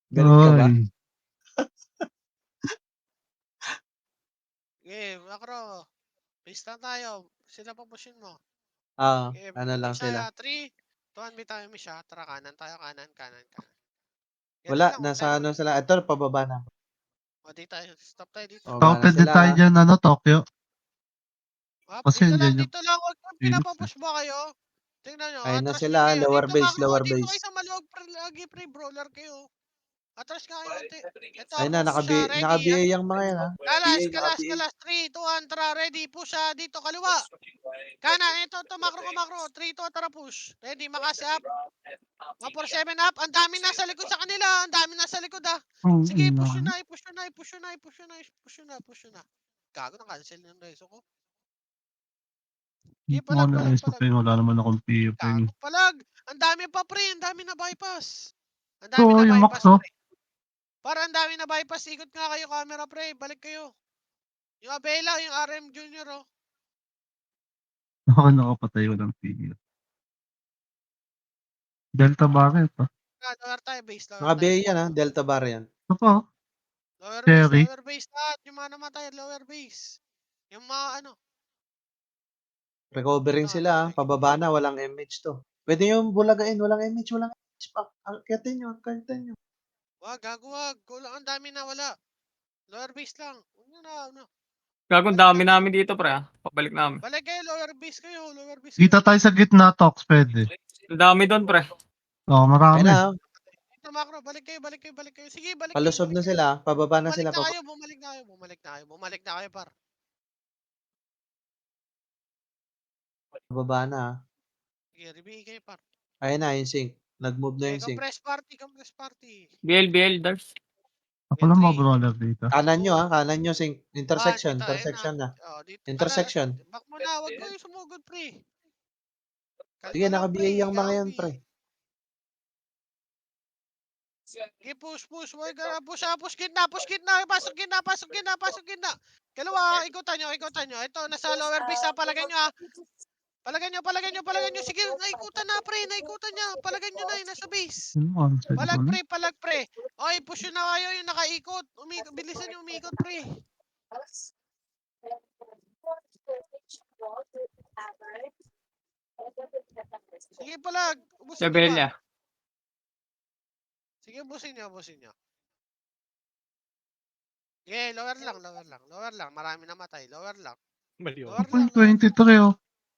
Galit ka ba? Ay, Okay, makro. Base lang tayo. Sila pa pushin mo. Ah, Okay, ano lang sila. 3, 2, 1, tayo misya. Tara, kanan tayo, kanan. Ganun Wala, lang, nasa tayo. ano sila. Ito, pababa na. O, di tayo. Stop tayo dito. Oh, top bana din sila, tayo ah. dyan, Tokyo. Kasi Dito lang. andyan Huwag kang Phoenix, pinapapush ba kayo? Tingnan nyo, Ayun na atras sila, nyo kayo. lower Dito, base, makro, lower dito base. kayo sa maluwag, lagi pre, brawler kayo. Atras ka kayo, unti. Ito, Ayun na, push siya, ready. naka-BA yung mga yan ha. Kalas. 3, 2, 1, tara, ready. Push siya, dito, kaliwa. Kanan, ito, makro. 3, 2, tara, push. Ready, makasi up. 147 up. Ang dami nasa likod sa kanila. Sige, push nyo na. Gago, na-cancel yung reso ko. Sige, palag. Wala naman akong PF. Gago, palag. Ang dami pa, pre. Ang dami na bypass. Oo, yung max, oh. pre. Para ang dami na bypass. Ikot nga kayo, camera, pre. Balik kayo. Yung Abela, yung RM Junior, oh. Ako nakapatay, walang PF. Delta bakit, pa? Lower tayo, base. Naka-BA yan ha. Delta bar yan. Ito pa, Lower base lahat. Yung mga namatay, lower base. Yung mga Recovering sila ha. Pababa na, walang MH to. Pwede yung bulagain, walang MH. Akitin nyo. Wag. Kulang, ang dami na, wala. Lower base lang. Huwag nyo na. Gagong dami namin dito, pre. Pabalik namin. Balik kayo, lower base kayo. kita tayo sa gitna, Tox, pwede. Ang dami doon, pre. Oo, marami. Ayun na, Dito, makro. Balik kayo. Sige, balik palusog na sila. Pababa na sila. Bumalik na kayo, par. Pababa na ha. Sige, reveal kayo, par. Ayun na, yung sync. Nag-move na yung sync. Compress party. BL, Dars. Ako lang mga brawler dito. Kanan nyo sync. Intersection Dito, ayun na. Dito. Intersection. Back mo na, wag kayo sumugod, pre. Sige, naka-BA yung mga yan, pre. Okay, push. Wag ka, push gitna. Pasok gitna. Kalawa, ikutan nyo. Ito, nasa lower base na, palagay nyo, ha. Palagay nyo. Sige, naikutan na, pre. Palagay nyo na, nasa base. Palag, pre. Oy, push yun na kayo, yung nakaikot. Bilisan nyo umikot, pre. Sige, palag. Ubusin nyo Level pa. niya. Sige, ubusin nyo. Okay, lower lang. Marami namatay. Lower lang. Lower lang. 23, oh.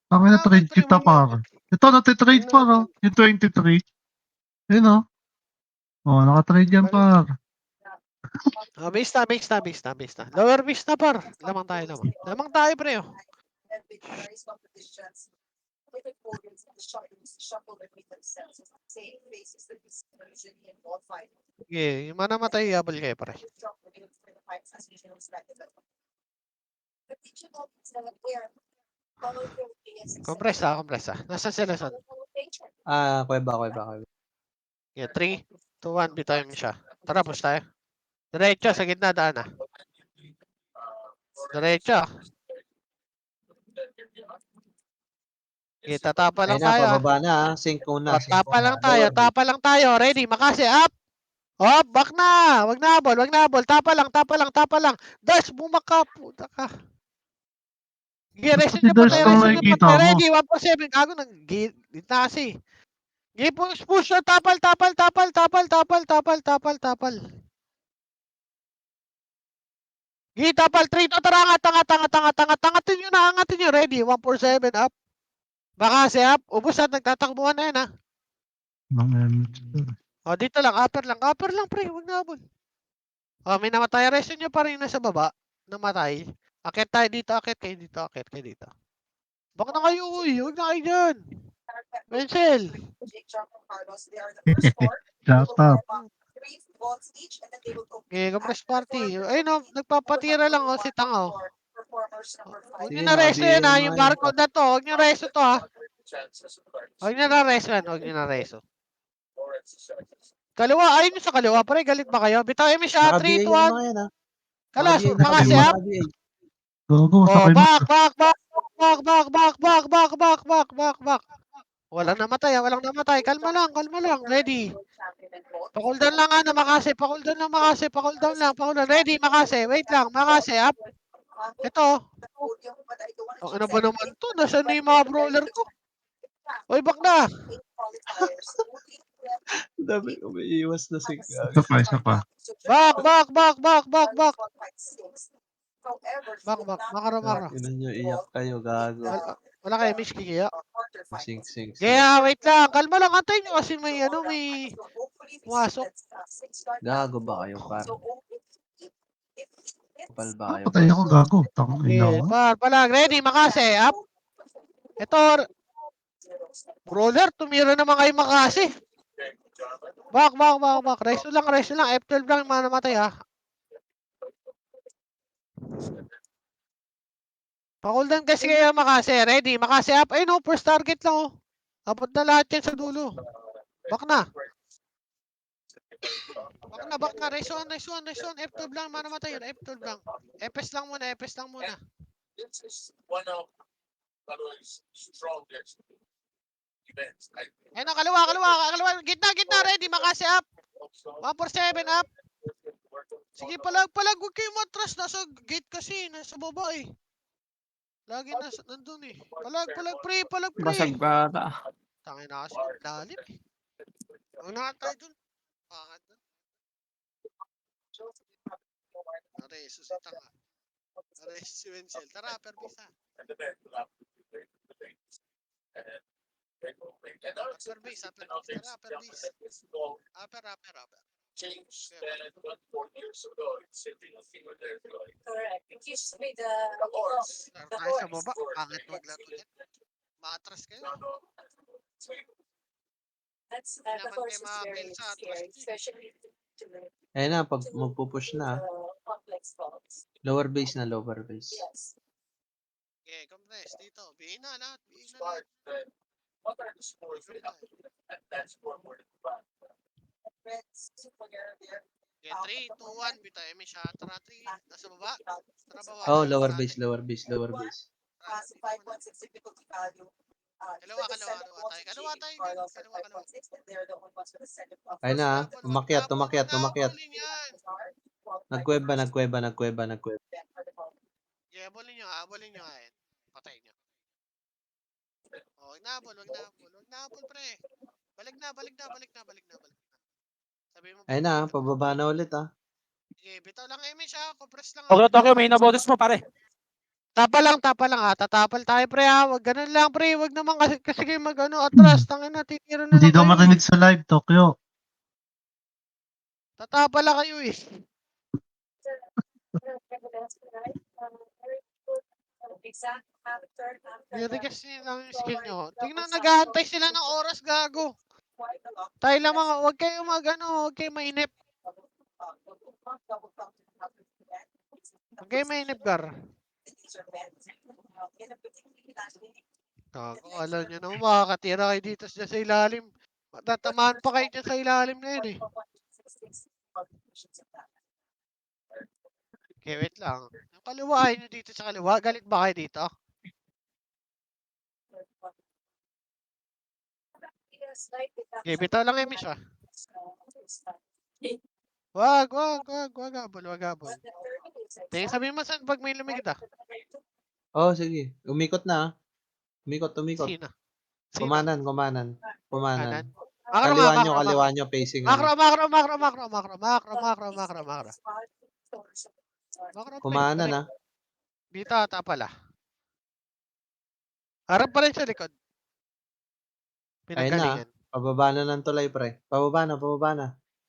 Ang na-trade kita, par. Ito, natitrade, par, oh. Yung 23. Ayun, oh. Oh, nakatrade yan, par. Oh, base na, base na, base na, base na. Lower base na, par. Lamang tayo, lamang. Lamang tayo, pre, oh. And with various competitions, different podiums and the shuffle between themselves. Same faces that we see usually in all fight. Sige, yung manamatay, yabal kayo, pre. Shuffle between the fights as usual expected. But did you notice that they're following their PS? Compress, ah, compress, ah. Nasaan sila, son? Kuweba. Yeah, 3, 2, 1, bitayin mo siya. Tara, push tayo. Diretso, sa gitna, daan, ah. Diretso. Okay, tatapa lang Ayun na, tayo, ah. pababa na, ah. Sync na. Tapa lang tayo, tapa lang tayo. Ready, makasi, up! Hop, back na! Wag na habol, wag na habol. Tapa lang, tapa lang, tapa lang. Dash, bumaka, puta ka. Sige, resin nyo Dash patay, lang resin nyo nakikita patay. mo. Ready, 147. Gago ng gitna kasi. Sige, push na, tapal. Sige, tapal, 3 to, tara, angatin nyo na, angatin nyo. Ready, 147, up. Makasi, up. Ubus na, nagtatakbuhan na yan, ha. Nang O, dito lang, upper lang, pre, wag na habol. O, may namatay. Resin nyo pa rin nasa baba. Namatay. Akit tayo dito, akit kayo dito. Baka na kayo, uy. Huwag na kayo dyan. Pencil. Jake, John, and Carlos, they are the first four. Shut up. 3 votes each, and then they will compete. Okay, compress party. Ay no, nagpapatira lang oh, si Tangaw. Performers number 5. Huwag Sige, nyo na resto yan ha, naka-BM yung nga yan. barcode na to. Huwag nyo resto to ha. Huwag nyo na resto yan, huwag nyo na resto. Kaliwa, ayun yung sa kaliwa. Pare, galit ba kayo? Bitaw mo siya, 3, 2, Naka-BA yung 1. mga yan, ah. Kalas, Naka-BA, makasi Naka-BA. up. naka-BA. Gago, Oh, sakay mo. back. Walang namatay, walang namatay. Kalma lang. Ready. Pakuldan lang ano, makasi. Pakuldan lang. Ready, makasi. Wait lang, makasi up. Ito. Ang ano ba naman to? Nasaan na yung mga brawler ko? Oy, back na. Dami, umiiwas na si Gago. Isa pa. Back. Makaro. Ina nyo, iyak kayo, Gago. Wala kayo, Miss Kiki. Sing. Kaya, wait lang. Kalma lang. Antayin nyo kasi may pumasok. Gago ba kayo, par? Kapal ba kayo, Patay ako, boss? gago. Tangin na Okay, ako. palag. Ready, makasi. Up. Ito. Brawler, tumira naman kayo makasi. Back. Resto lang. F12 lang yung namatay ha. Pakuldan kasi kayo makasi. Ready, makasi up. Ay no, first target lang oh. Abot na lahat yan sa dulo. Back na. Race 1. F12 lang namatay yun. F12 lang. FS lang muna. This is one of Paloy's strongest events. Ayun na, kaliwa. Gitna. Ready, makasi up. 147 up. Sige, palag. Huwag kayo matras. Nasa gate kasi. Nasa baba eh. Lagi nandun eh. Palag, pre. Basag bata. Tangin na kasi. Lalim eh. Huwag na tayo dun. Pangat dun. Areso si Tanga. Areso si Wenzel. Tara, perbisa. Perbisa. Tara, perbisa. Upper. Changed than 4 years ago. It's sitting a finger there. Correct. It used to be the Of course. Tara tayo sa baba. Pangit maglaro yan. Maatras kayo. that's Hindi the naman horse kayo is very makakil sa atras scary, niyo. especially to the Ayun na, pag magpupush na, complex faults. lower base. Yes. Okay, compress dito. Bihin na lahat. Start then. What are the scores they have to do at that scoreboard? Okay, 3, 2, 1. Bitayin mo siya. Tara, 3. Nasa baba. Tara, baba. Oh, tayo lower sa base. atin. Lower base. Tara, dito muna. Kaliwa tayo. Ayun na, umakyat. Habulin yan. Nagkuweba. Yeah, habulin nyo nga yan. Patay nyo. Oh, wag na habol, pre. Balik na. Sabi mo Ayun na, pababa na ulit, ah. sige, bitaw lang image ha. Compress lang Tokyo, may nabotes mo, pare. Tapa lang ha. Tatapal tayo pre ha. Wag ganun lang pre. Wag naman kasi kayo atras. Tangin na, titira na Hindi lang daw kayo marinig eh. sa live, Tokyo. Tatapal lang kayo eh. Exact after I-request nyo lang yung skill nyo. Tingnan, nag-aantay sila ng oras, gago. Tayo lang mga, huwag kayo huwag kayo mainip. Huwag kayo mainip, Gar. Gago, alam nyo naman, makakatira kayo dito sa ilalim. Matatamaan pa kayo dyan sa ilalim na yun eh. Okay, wait lang. Yung kaliwa, nyo dito sa kaliwa. Galit ba kayo dito? Okay, bitaw lang yung siya. Wag habol. Tingin, sabihin mo saan pag may lumikit ah. Oh, sige. Umikot na ah. Umikot. Sino? Kumanan. Kanan. Makro. Kaliwa nyo, facing Makro. Kumanan ah. Dito ata pala. Harap pa rin sa likod. Ayun na ah. Pinagalingan. Pababa na ng tulay, pre. Pababa na.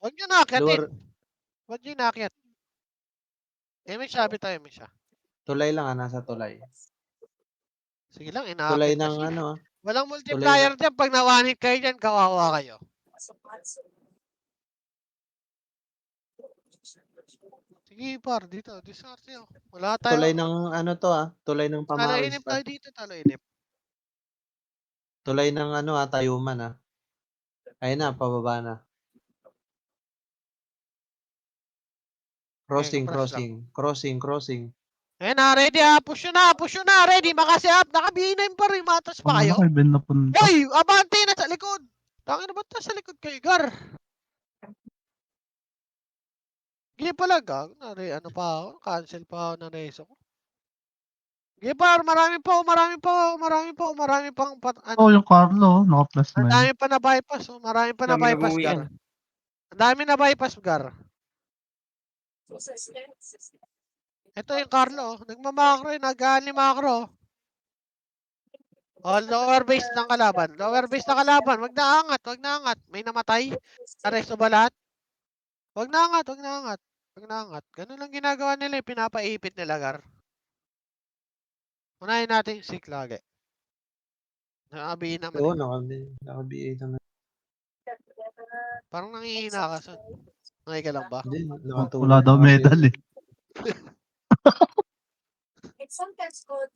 Huwag nyo nakyatin. Lower. Huwag nyo nakyat. May sabi tayo, may siya. Tulay lang ah, nasa tulay. Sige lang, Tulay inaakit ng kasi. ano ah. Walang multiplier dyan. Pag nawanit kayo dyan, kawawa kayo. Sige, par, dito. Disarte oh. Wala tayo. Tulay ng ano to ah. Tulay ng pamawis Talo-inip pa. tayo dito, talo-inip. Tulay ng ano ah, tayuman ah. Ayun na, pababa na. Crossing. Ayan na, ready ah. Push nyo na. Ready, makasi up. Naka-B9 pa rin. Matas pa kayo. Kung ano Ben napunta. Hoy, abante na sa likod. Tangin na ba't sa likod kayo, Gar? Gigi pala, gag. Ano pa ako? Cancel pa ako na reso ko. Gigi par, marami pang ano. Oh, yung Carlo, naka-plus Ang 9. dami pa na bypass, oh. Marami pa na Dami bypass, nabuwi Gar. yan. Ang dami na bypass, Gar. Ito yung Carlo, oh. Nagmamakro yun, nag-aani makro. Oh, lower base ng kalaban. Wag na angat. May namatay. Aresto ba lahat? Wag na angat. Ganun lang ginagawa nila, pinapaipit nila, Gar. Unahin natin yung sick lagi. Nakabihin naman. Oo, nakabihin naman. Parang nangihina ka, son. Okay ka lang ba? Hindi, nakatulog. Wala daw medal eh. It's sometimes called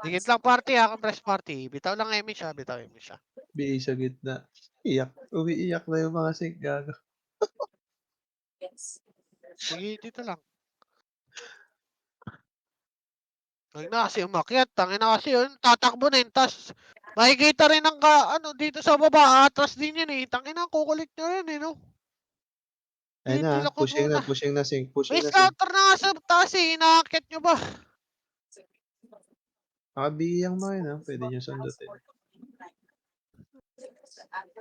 Digit lang party ha, compress party. Bitaw lang Emi siya. BA sa gitna. Umiiyak na yung mga sink, gago. Sige, dito lang. Huwag na kasi umakyat. Tangin na kasi yun. Tatakbo na yun. Tas, makikita rin ang dito sa baba. Atras din yun eh. Tangin na, kukulit nyo rin eh, no? Ayun na, pushing na sink. May scouter na nga sa taas eh. Inaakyat nyo ba? Nakabiyang mga yun ah. Pwede nyo sundutin.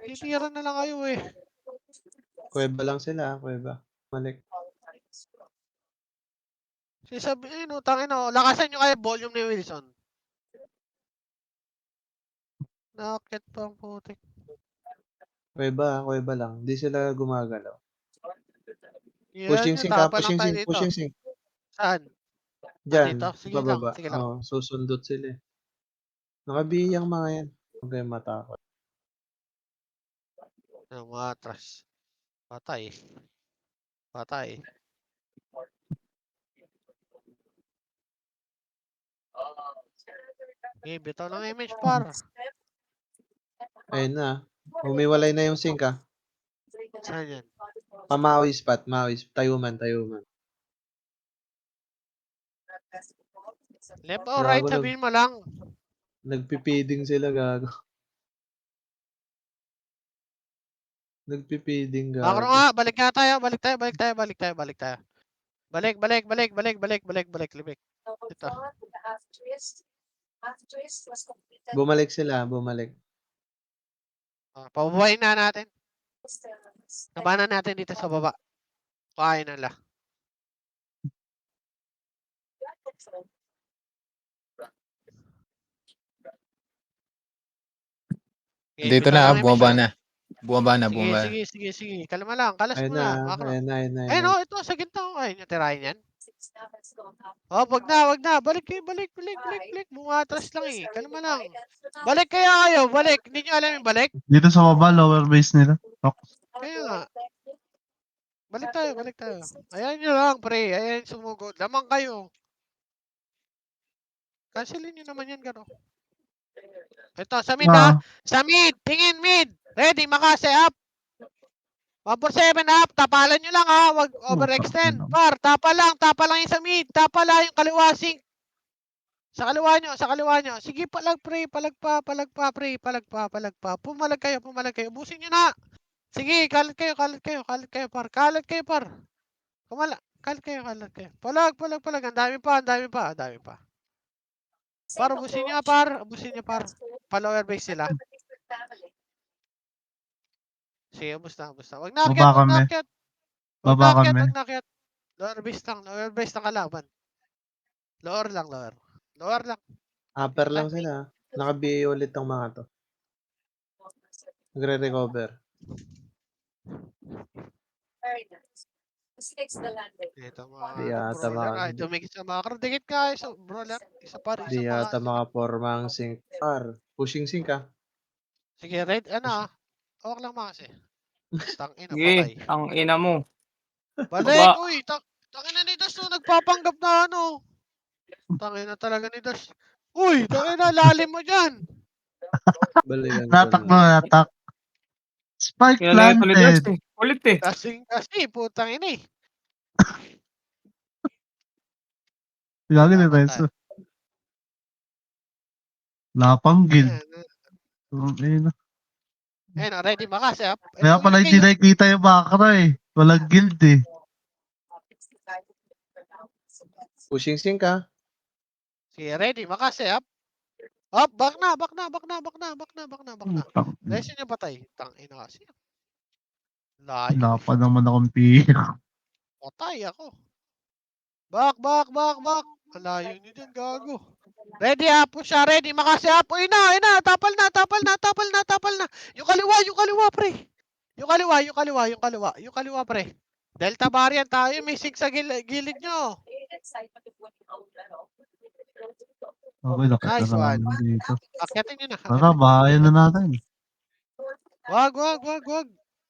Titira na lang kayo eh. Kuweba lang sila, kuweba. Malik. Sabihin, tangin na. Lakasan nyo kayo volume ni Wilson. Naakyat pa ang putik. Kuweba lang. Di sila gumagalaw. Pushing sink. Saan? Diyan, Dito? Sige lang. Oo, susundot sila eh. Nakabiyang mga yan. Huwag kayong matakot. Mga atras. Patay. Okay, bitaw ng image par. Ayun na. Humiwalay na yung sink ah. Saan yan? Mawis. Tayuman. Left or right, Gago, sabihin mo lang. Nagpipiding sila, gago. Makro nga, balik tayo. Balik. Libik. Ito. Bumalik sila. Pababain na natin. Nabanan natin dito sa baba. Kain na lang. Dito na, bumaba na. Bumaba na, Sige, bumaba na. sige, sige, sige. Kalma lang. Kalas Ayun mo na. na, Makro. ayun na, ayun na. Ayun o, ito sa gitna ko. Ayun yung tirahin yan. Oh, wag na, wag na. Balik kayo, balik. Bumatras lang eh. Kalma lang. Balik kayo. Balik. Hindi nyo alam yung balik? Dito sa baba, lower base nila. Tok. Kaya nga. Balik tayo. Ayan nyo lang, pre. Ayan sumugod. Lamang kayo. Cancelin nyo naman yan, gano. Ito, sa mid ha. Ah, Sa mid. Tingin mid. Ready, makase up. 147 up. Tapalan nyo lang ha. Wag overextend. Par, tapa lang yung sa mid. Tapa lang yung kaliwa sink. Sa kaliwa nyo. Sige, palag pre. Palagpa, pre. Palagpa. Pumalag kayo. Ubusin nyo na. Sige, kalat kayo, par. Kalat kayo, par. Kalat kayo. Palag. Ang dami pa. Par, ubusin nyo, par. Pa-lower base sila. Sige, ubus na. Wag na akyat. Baba kami. Lower base lang kalaban. Lower lang. Upper lang sila. Naka-BA ulit ang mga to. Nagre-recover. Very nice. This takes the landing. Ito Di mga yata brawler. maka- Ay, tumigit sa makro. Dikit ka, isa brawler. Isa par, Di isa yata makaporma ang sync. Pushing sync ah. Sige, red, Hawak lang mga kasi. Tangina, Sige, patay. ang ina mo. Balik, Baba. uy. Tangina ni Das, nagpapanggap na ano. Tangina talaga ni Das. Uy, tangina, lalim mo dyan. Balikan ko Natak na. na, natak. Spike Kilala ito ni Dust planted. eh. Ulit eh. Kasi, putang ina eh. Gagi ni Tama Renzo. Lapang guild. Ayun, ready makasi up. Kaya pala hindi nakikita yung makra eh. Walang guild eh. Pushing sync ah. Sige, ready makasi up. Up, back na. Resin niya patay. Tangina kasi. Wala Layo. pa naman akong pick. Patay ako. Back. Ang layo niyo dyan, gago. Ready, push siya. Ready, makasi up. Uy na. Tapal na. Yung kaliwa, pre. Yung kaliwa, pre. Delta variant tayo. May sing sa gilid nyo. Okay, nakita Nice na one. namin dito. Akyatin nyo na. Tara, bahayan na natin. Wag.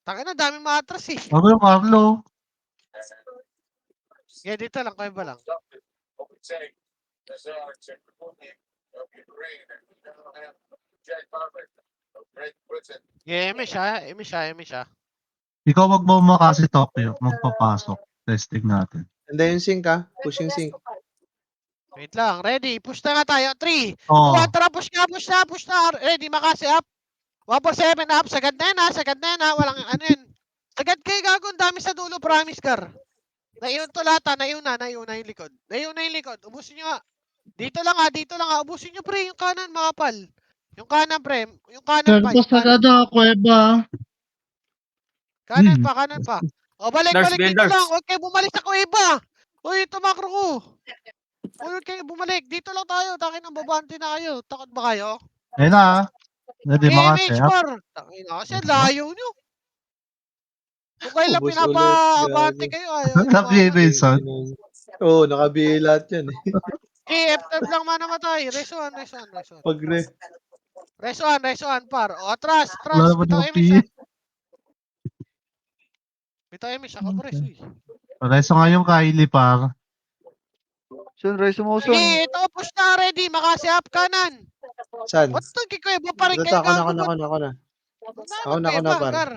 Tangina, dami matras eh. Ako yung Carlo. Yeah, dito lang, kayo ba lang? Open saying, that's our check reporting of Ukraine and Jack Barber. Great Britain. Yeah, eme siya. Ikaw wag mo makasi Tokyo. Magpapasok. Testing natin. Ganda yung sync ah. Pushing sync. Wait lang, ready. Push na nga tayo. 3, 2, Oo. 1, tara, push na. Ready, makasi up. 147 up. Sagad na yan ha. Walang ano yun. Sagad kayo gago. Ang dami sa dulo, promise car. Naiyon to lahat ha. Naiyon yung likod. Ubusin nyo nga. Dito lang ha. Ubusin nyo pre. Yung kanan, makapal. Yung kanan pre. Yung kanan pa. kuweba. Kanan pa. O, balik Dars, dito Dars. lang. Huwag kayo bumalik sa kuweba. Uy, ito makro ko. Huwag kayo bumalik. Dito lang tayo. Takin ang babante na kayo. Takot ba kayo? Ayun na. Hindi makasi. Image bar. Takin na kasi layo nyo. Kung kayo lang Ubus pinapa-abante ulit, kayo. Ayaw. Naka-BA Mason. Oo, naka-BA lahat yan eh. F12 lang namatay. Reson. Pag-re. Reson, par. O, atras. Wala naman Bitaw akong image. pick. Bitaw image. Ako pre. Uy. Reso nga yung Kylie par. Sunrise mo, son. Sige, ito. Push na ready. Makasi up kanan. Saan? Ba't nagkikuweba pa rin Dito, kayo? ako na. Ako na, par. Gar.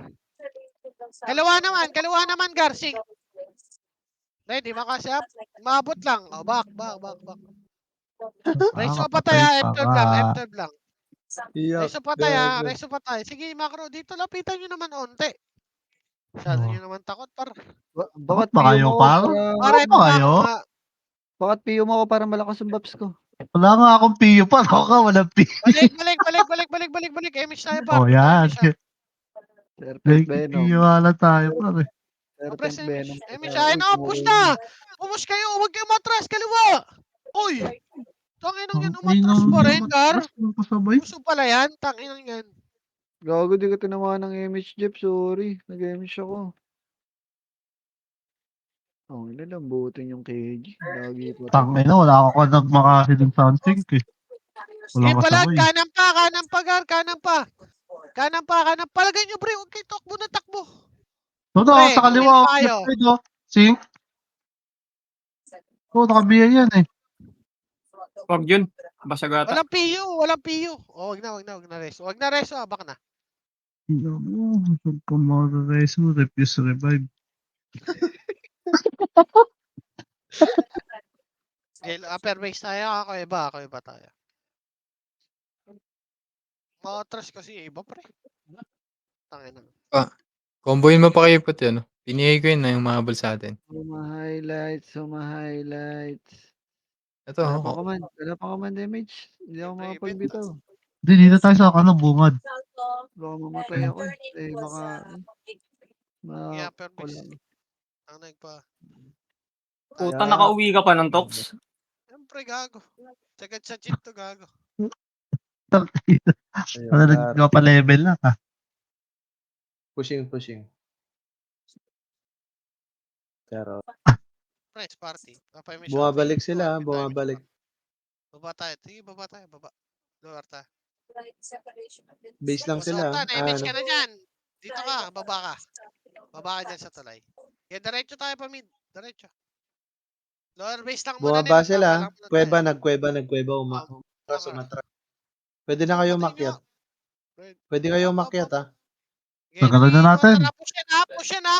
Kaliwa naman, Gar. Sing. Ready, makasi up. Maabot lang. O, back. Reso patay ha. F12 lang. Reso patay. Sige, macro. Dito, lapitan nyo naman onte. Masyado nyo naman takot, par. Bakit ba kayo par? Para Bakit ba kayo? Bakit PO mo ako para malakas ang buffs ko? Wala nga akong piyo par. Ako ka walang piyo. Balik. Image tayo, par. Oh yan. Serpent Venom. Iiwala tayo par eh. Press Serpent Venom. Image tayo. No, push na. Push kayo. Huwag kayo matras. Kaliwa. Uy. Tanginang yan. Umatras pa rin, Gar. Kasabay. Puso pala yan. Tanginang yan. Gago, di ko tinamaan ng MH Jeff, sorry. Nag-MH ako. Oh, lambutin yung KG. Lagi pa to. Tangina, wala ako nagmakasiling sound sync eh. Game Walang pala, kasabay. kanan pa, Gar, kanan pa. Kanan pa. Palagay nyo, pre, huwag kayo takbo na takbo. Toto, Pre, sa kaliwa ako. tayo. Ito, sync. Oo, nakabiya yan eh. Wag yun. Basagata. Walang PU. Oh, wag na reso. Wag na reso, abak na. Huwag ka mag-rise mo, refuse revive. Upper base tayo, ako iba tayo. Matras kasi iba, pre. Tangina. Comboin mo pa kayo pati ano. Pinigay ko yun na yung mahabol sa atin. Suma-highlights. Ito, Wala pa ka man damage. Hindi ako makapagbitaw. Hindi, dito tayo sa bungad. Baka mamatay ako eh. Baka... Yeah, upper base. Wala. Ang nagpa. Puta, nakauwi ka pa ng Tox. Siyempre, gago. Sagad sa chip to, gago. Ano, nagpa-level na ka. Pushing. Pero, Press party. Bumabalik sila, bumabalik. Baba tayo. Sige, baba tayo. Lower tayo. Base lang sila. Sultan, image ka na dyan. Dito ka, baba ka. Baba ka dyan sa tulay. Kaya diretso tayo pa mid. Diretso. Lower base lang muna Bumaba nila. sila. Tama lang muna tayo. Nagkuweba. Tama. Umatras. Pwede na kayo umakyat. Pwede kayo umakyat ha. Tagalan na natin. Push yan ha.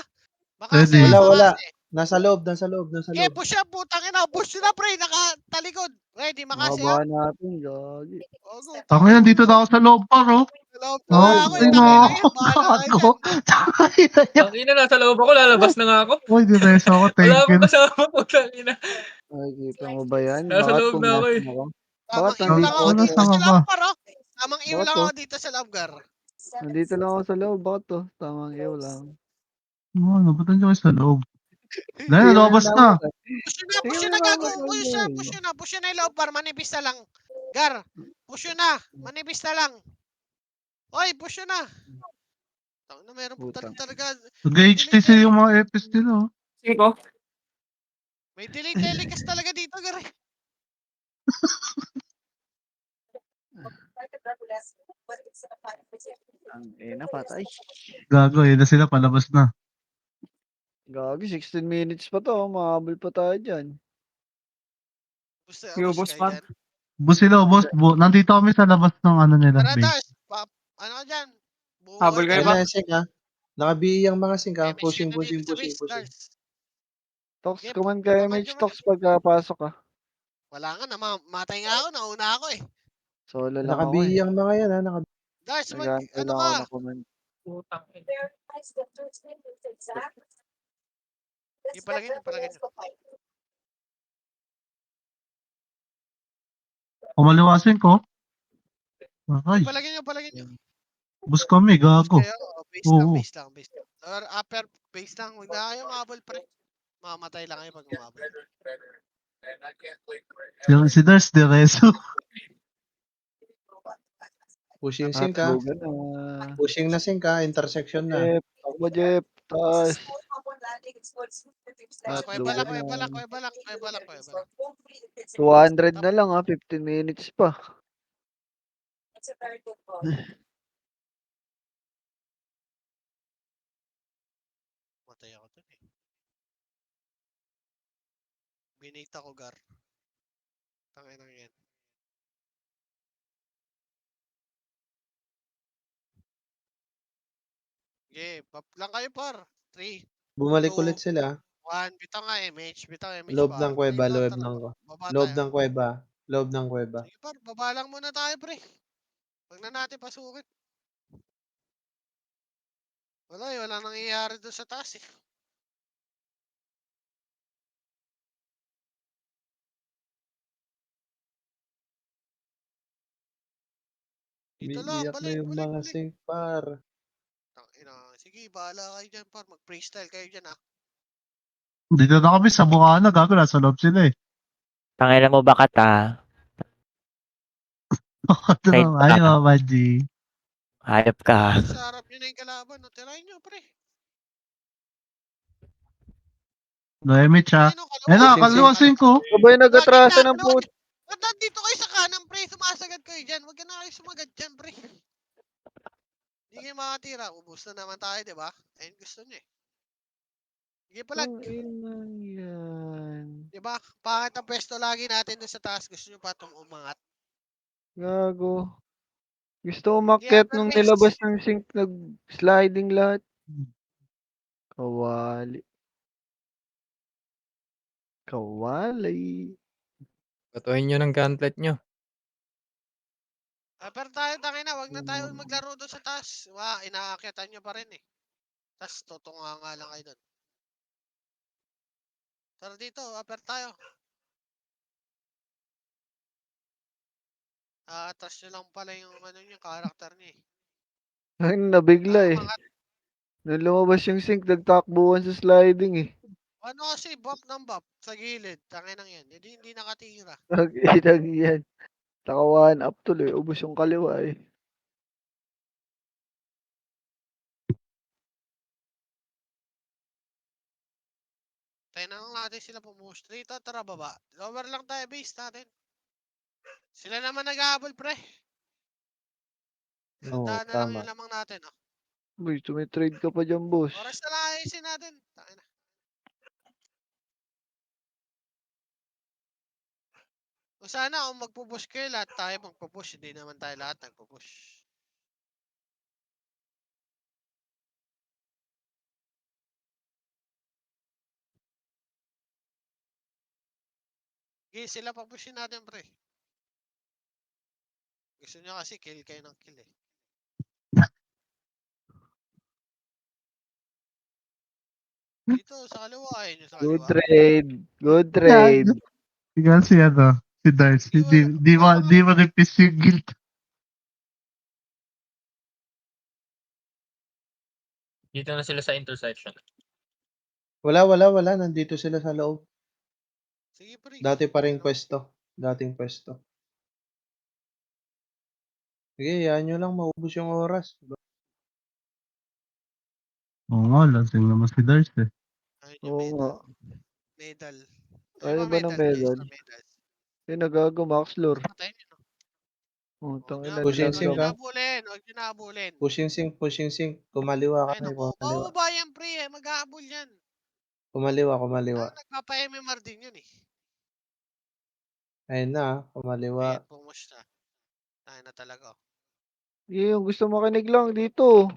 Baka Ready. Wala. Nasa loob. Okay, push yan, putang ina. Push na, pre. Nakatalikod. Ready, makasi ha. Mababa natin, gagi. Tangina, dito na ako sa loob pa, bro. Loob na ako eh. Tangina, nasa loob ako, lalabas na nga ako. Uy, dineso ako, thank Wala you. akong kasama po, tangina. Nakikita mo ba yan? Nasa loob na ako eh. Tamang Bakit iyo lang ako nandito dito ka sa ba? loob, paro. Tamang iyo Bakit lang to? ako dito sa loob, Gar. Nandito lang ako sa loob. Bakit to? Tamang iyo lang. Ano, ba't nandiyo kayo sa loob? Dahil, lumabas na. Push na, gago. Push na yung loob, par. Manipis na lang. Gar, push na. Manipis na lang. Oy, push na. Tangina, meron talaga. Nag-HTC yung mga EPS nila. Sige ko. May delay telecast talaga dito, Gar. Napatay. Gago, yun na sila, palabas na. Gagi, 16 minutes pa to. Mahabol pa tayo dyan. Yung boss pa. Bus sila, boss. Nandito kami sa labas ng ano nila, base. Tara, ano ka dyan? Habol kayo ba? Nakabihiyang mga sink ha. Pushing. Tox, Game, kuman ka MH Tox pagkapasok ka. Wala nga, matay nga ako. Nauna ako eh. Solo lang ako eh. Nakabihiyang mga yan ha. Dars, Nag-aantay ano lang ako ka? na kuman. Putang ina. Ipalagay nyo. Kumaliwasin ko. Ay, Ipalagay nyo. bus kami, gago. Oo. Base lang. Or upper base lang. Huwag na kayo mabol, pre. Mamatay lang kayo pag umabol. And I can't wait for Si Dars de Reso. Pushing sink ha. Pushing na sink ha. Intersection na. Jeff, takbo Jeff. Taas. Kuya balak. 200 na lang ha. 15 minutes pa. Matay ako dun eh. Binita ko, Gar. Tangin yan. Okay, pop lang kayo, par. 3, Bumalik 2, ulit sila. 1. Bitaw nga MH. Loob ng kuweba. Loob ng kuweba. Sige, par. Baba lang muna tayo, pre. Huwag na natin pasukin. Wala nangyayari doon sa taas eh. Dito lang, Biiyak na yung mga sink par. Sige, bahala kayo dyan, par. Mag-freestyle kayo dyan, ah. Dito na kami sa Bukana, gago. Nasa loob sila eh. tangina mo bakit ah? Ay, Mama G. Hayop ka. Sa harap nyo na yung kalaban, no? Tirahin nyo, pre. No image ha. Ayun, Eh na, Sing, kaliwa sing. 5. Sabay Gitna, nag-atrasan ng kaliwa. put. Ba't nandito kayo sa kanan, pre? Sumasagad kayo dyan. Huwag ka na kayo sumagad dyan, pre. Hindi kayo makatira. Ubus na naman tayo, di ba? Ayun gusto nyo eh. Sige palag. Ang ina yan. Di ba? Pangit ang pwesto lagi natin doon sa taas. Gusto nyo pa itong umangat. Gago. Gusto umakyat Hindi, nung Underbase. nilabas ng sink, nag-sliding lahat. Kawali. Kawali. Patuhin nyo ng gauntlet nyo. Pero tayo, tangina, wag na tayo maglaro doon sa taas. Inaakyatan nyo pa rin eh. Tapos tutunga nga lang kayo doon. Tara dito, upper tayo. Atras nyo lang pala yung karakter niya eh. Ay, nabigla eh. Umangat. Nung lumabas yung sink, nagtakbuhan sa sliding eh. Ano kasi, bop ng bop sa gilid. Tanginang yan. Hindi nakatira. Nag-inag yan. Takawan up tuloy. Ubus yung kaliwa eh. Tayo na lang natin sila pumush. Dito, tara baba. Lower lang tayo, base natin. Sila naman nag-ahabol, pre. Oo, Tandaan na lang tama. yung lamang natin, oh. Uy, tumitrade ka pa dyan, boss. Oras na lang ayusin natin. Tangina. O sana kung magpupush kayo, lahat tayo magpupush. Hindi naman tayo lahat nagpupush. Okay, sila papushin natin, pre. Gusto nyo kasi kill kayo ng kill eh. Dito, sa kaliwa. Ayun yung sa Good kaliwa. trade. Good trade. Tingnan si ano, si Darcy. Di mo nipis yung guilt. Dito na sila sa intersection. Wala. Nandito sila sa loob. Sige, pre. Dati pa rin pwesto. Dating pwesto. Sige, yan nyo lang. Maubos yung oras. Oo nga, lasing naman si Darcy. Ayun yung Oo nga. medal. Ayaw ba ng Medal? medal? Eh, nagago, Max Lord. Patayin nyo. Utang ina, Huwag Pushing nilag sink lang. ka. Huwag nyo nabulin. Pushing sink. Kumaliwa ka Ayun na. ako. Kumaliwa. Bababa yan, pre. Mag-aabol yan. Kumaliwa. Nagpapa-MMR din yun eh. Ayun na. Kumaliwa. Ayun, pumush na. Ayun na talaga. Yung gusto makinig lang dito.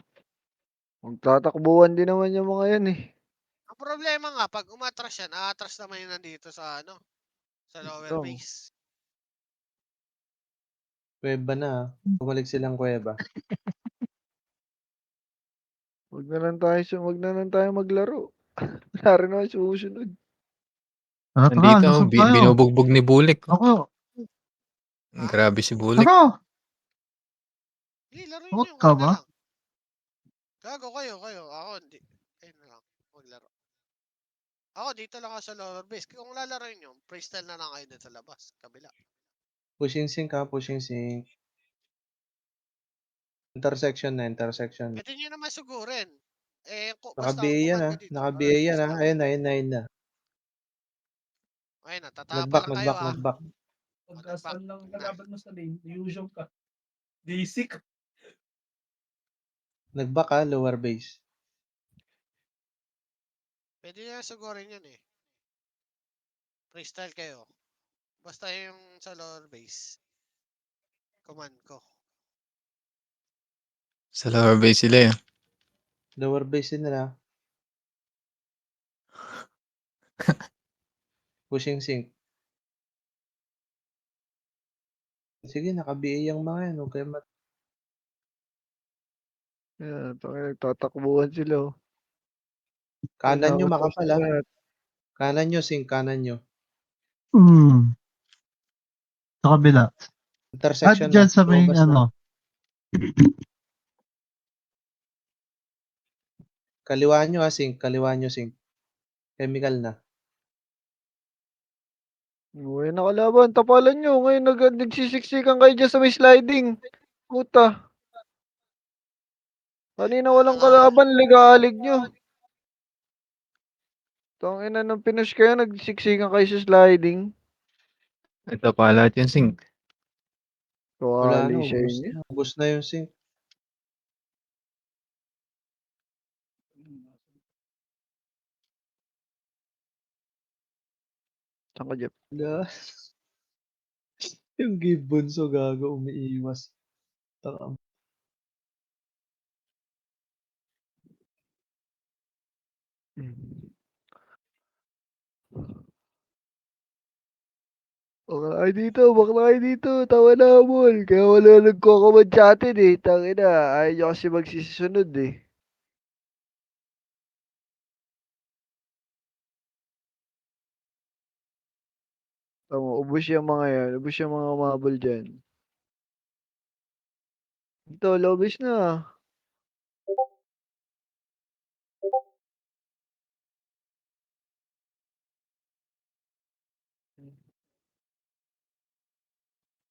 Magtatakbuhan din naman yung mga yan eh. Ang problema nga, pag umatras yan, aatras naman yun nandito sa sa lower Ito. base. Kuweba na. Bumalik silang kuweba. Wag na lang tayo maglaro. Wala rin naman sumusunod. Tara, Nandito, lusog tayo. binubugbog ni Bulik. Oh. Ako, Grabe si Bulik. tara. Hindi, laro Huwag nyo. ka Kayo na ba? lang. Gago kayo. Ako hindi. Kayo na lang. Maglaro. Ako dito lang ako sa lower base. Kung lalaro nyo, freestyle na lang kayo dun sa labas. Kabila. Pushing sink ha. Pushing sink. Intersection. Pwede nyo naman sugurin. Basta Naka-BA yan upukan ha. ka dito. Naka-BA yan ha. Ayun na. Ayun na, tatapa lang kayo ah. Nag-back. Pagkasan lang kalaban mo sa lane, usual ka. Basic. Nag-back ha. Lower base. Pwede nyo sugurin yun eh. Freestyle kayo. Basta yung sa lower base. Command ko. Sa lower base sila eh. Lower base din nila. Pushing sink. Sige, naka-BA yung mga yan. Huwag kayo Ayan, nagtatakbuhan sila. Oh. Kanan nyo Nakatapos makapal ha. lahat. Kanan nyo, sink. Kanan nyo. Sa kabila. At Intersection dyan na. sa may Lumabas na. Kaliwa nyo ha, sink. Chemical na. Uy, nakalaban. Tapalan nyo. Ngayon nagsisiksikan kayo dyan sa may sliding. Puta. Kanina walang kalaban, ligalig nyo. Tangina nung pinush kayo, nagsiksikan kayo sa sliding. Ito pa lahat yung sync. Wala Kawali na, sa inyo. ubos na yung sync. Saan ka, Jeff? Wala. Yung Gibbon so gago, umiiwas. Taka. Bakla kayo dito, bakla kayo dito. Tawa na habol. Kaya wala nagkokomand sa atin eh. Tangina, ayaw nyo kasi magsisisunod eh. Tama, ubos yung mga yan. Ubos yung mga umabol dyan. Ito, lobis na.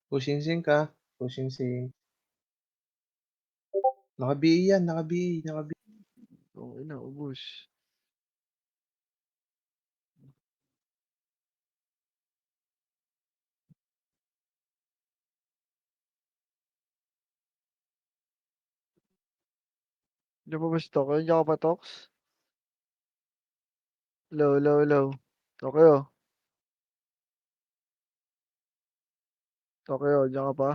Pushing sync ka. Pushing sync. Naka-BA yan, naka-BA, naka-BA. Oo na, ubos. Diyan pa ba si Tokyo? Diyan ka pa, Tox? Low, low, low. Tokyo. Tokyo, diyan ka pa?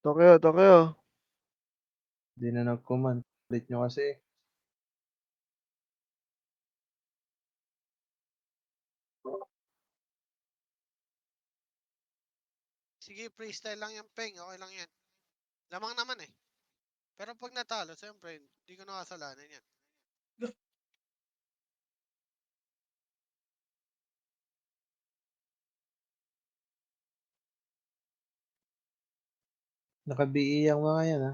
Tokyo, Tokyo. Hindi na nag-command. Ulit nyo kasi. Sige, freestyle lang yung peng. Okay lang yan. Lamang naman eh. Pero pag natalo, siyempre, hindi ko nakasalanan yan. Naka-BA ang mga yan, ha.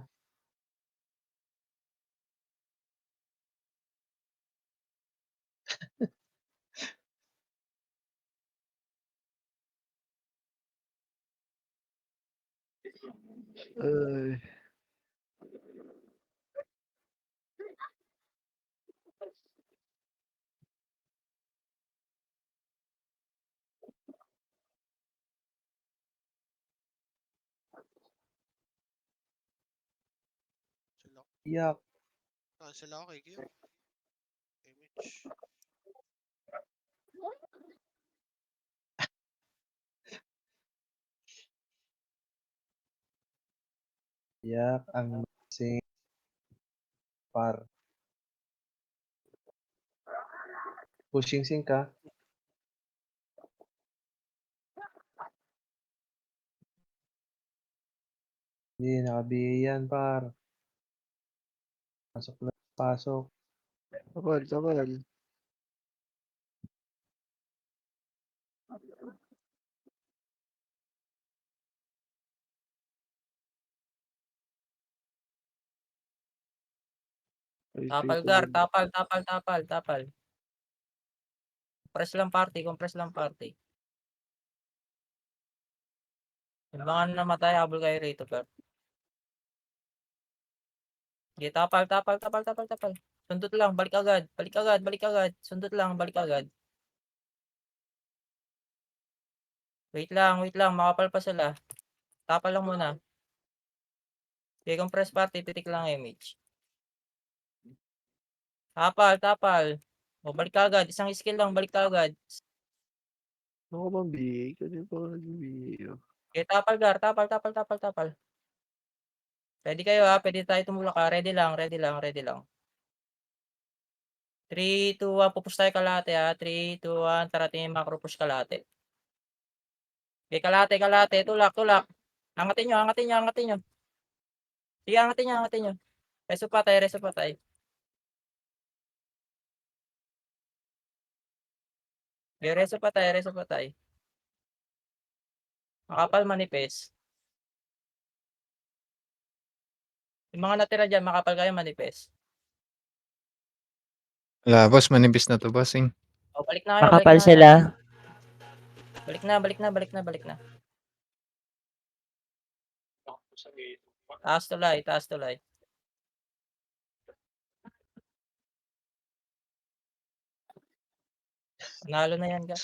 Ay. Sila, Yak. sila ako kay Q. Image. Yak ang sync. Par. Pushing sync ka. Hindi, naka-BA yan, par. Pasok na, pasok. Tapal, tapal. Tapal, Gar. Tapal, tapal, tapal, tapal. Compress lang party, compress lang party. Yung mga namatay, habol kayo rito, Gar. Okay, tapal, tapal, tapal, tapal, tapal. Sundot lang, balik agad, balik agad, balik agad. Sundot lang, balik agad. Wait lang, makapal pa sila. Tapal lang muna. Okay, compress party, titik lang image. Tapal, tapal. O, balik ka agad. Isang skill lang, balik ka agad. Ano ka bang BA? Kanina pa ka nag-BA. Okay, tapal, Gar. Tapal, tapal, tapal, tapal. Ready kayo ha. Pwede tayo tumulak ha. Ready lang, ready lang, ready lang. 3, 2, 1. Pupush tayo kalate ha. 3, 2, 1. Tarating yung macro push kalate. Okay, kalate, kalate. Tulak, tulak. Angatin nyo, angatin nyo, angatin nyo. Sige, angatin nyo, angatin nyo. Reso patay, reso patay. Okay, reso patay, reso patay. Makapal manipes. Yung mga natira dyan, makapal kayo manipes. Wala, boss. Manipis na to, bossing. O, balik na kayo, balik Makapal na kayo. sila. Balik na, balik na, balik na, balik na. Taas tulay, taas tulay. Panalo na yan, Gar.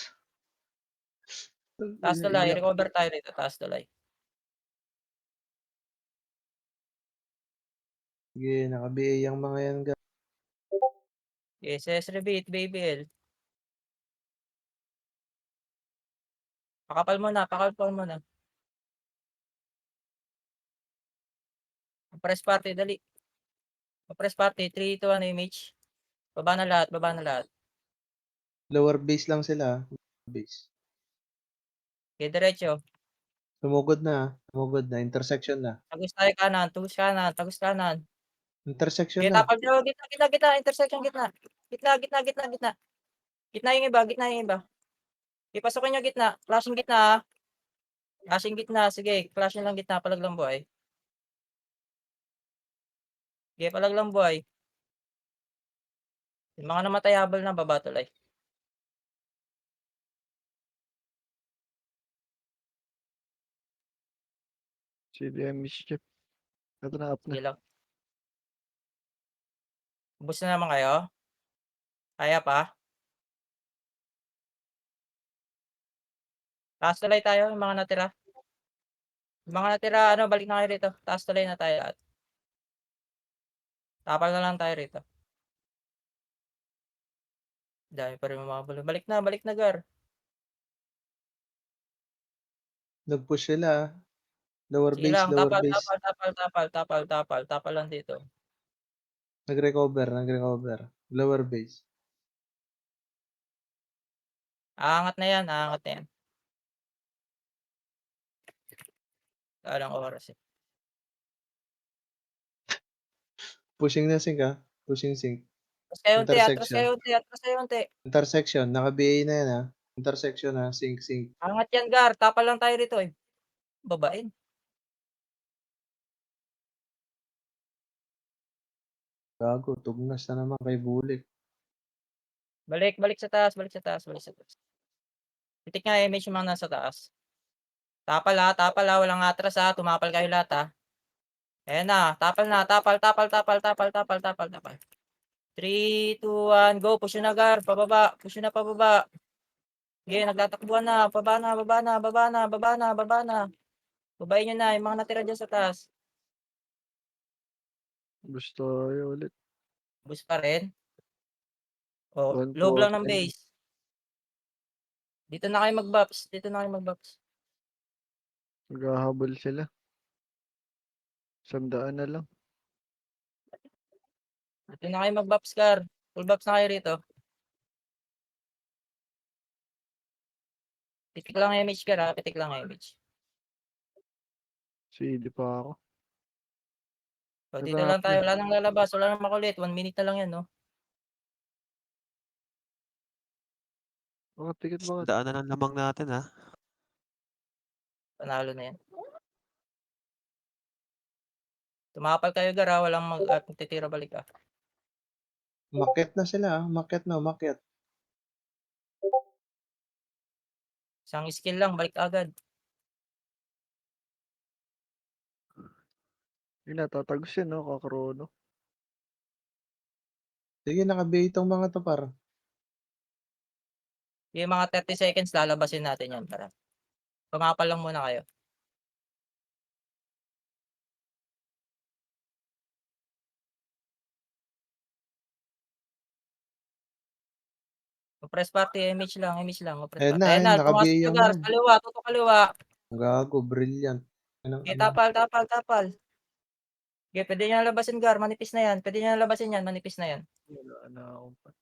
Taas tulay, Iyak. recover tayo rito, taas tulay. Sige, naka-BA ang mga yan, Gar. Yes, repeat, baby L. Pakapal mo na, pakapal mo na. Press party, dali. Press party, 3, 2, 1, image. Baba na lahat, baba na lahat. Lower base lang sila. Base. Okay, diretso. Tumugod na. Tumugod na. Intersection na. Tagos tayo kanan, tagos kanan, tagos kanan. Intersection Okay, na. tapal daw, gitna, gitna, gitna, intersection, gitna. Gitna, gitna, gitna, gitna. Gitna yung iba, gitna yung iba. Ipasukin nyo gitna, flashing gitna ha. Flashing gitna, sige, flashing lang gitna, palag lang buhay. Sige, palag lang buhay. Yung mga namatay habol na, baba tulay. CDM mischief. Ito na up na. Sige lang. Ubus na naman kayo? Kaya pa? Taas tulay tayo, yung mga natira. Yung mga natira, ano, balik na kayo rito. Taas tulay na tayo lahat. Tapal na lang tayo rito. Dami pa rin mga bulong. Balik na, Gar. Nag-push sila. Lower Sige base, lang, lower tapal, base. tapal, tapal, tapal, tapal, tapal, tapal lang dito. Nag-recover, nag-recover. Lower base. Aangat na yan, aangat na yan. Alang oras eh. Pushing na sync ah. Pushing sync. Atras kayo unti, atras Intersection. kayo unti, atras kayo unti. Intersection. Naka-BA na yan ah. Intersection ah. Sync, sync. Angat yan, Gar. Tapal lang tayo rito eh. Babain. Gago. Tugnas na naman kay Bulik. Balik sa taas, balik sa taas, balik sa taas. Titik nga image yung mga nasa taas. Tapal ha, walang atras ha. Tumapal kayo lahat ha. Ayan na, tapal na, tapal, tapal, tapal, tapal, tapal, tapal, tapal. 3, 2, 1, go. Push yun na, Gar. Pababa, push yun na pababa. Okay, nagtatakbuhan na. Baba na, baba na, baba na, baba na, baba na. Babayin nyo na, yung mga natira dyan sa taas. Gusto tayo ulit. Boost pa rin. O, One loob lang ng quarter. base. Dito na kayo mag-buffs. Dito na kayo mag-buffs. Maghahabol sila. 100 na lang. Dito na kayo mag-buffs, Gar. Full buffs na kayo rito. Pitik lang image, Gar ha. Pitik lang image. CD pa ako. So, dito lang tayo. Wala nang lalabas. Wala nang makulit. 1 minute na lang yan, no? Bakit tikit bakit? Daanan ng lamang natin ha. Panalo na yan. Tumapal kayo, Gar ha. Walang magtitira balik ha. Umakyat na sila ah. Umakyat na, umakyat. Isang skill lang. Balik agad. Yung natatagos yun, no? Kakarono. Sige, naka-BA itong mga to par. Yung mga 30 seconds, lalabasin natin yan. Para. Tumapal lang muna kayo. Press party, image lang, image lang. Press Ayan party. na, Ayan na, naka-BA pumasok yung yung Gar. yan. Kaliwa, tutok kaliwa. Gago, brilliant. Okay, tapal, tapal, tapal. Okay, pwede nyo labasin, Gar. Manipis na yan. Pwede nyo labasin yan. Manipis na yan. Wala na akong pats.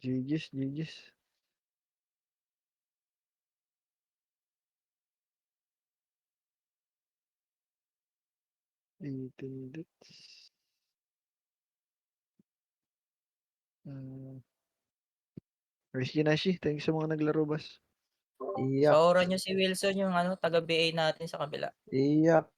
GG's, GG's. Intendits. Rishi Nashi, thanks sa mga naglaro, boss. Iyak. Sahuran nyo si Wilson yung taga-BA natin sa kabila. Iyak.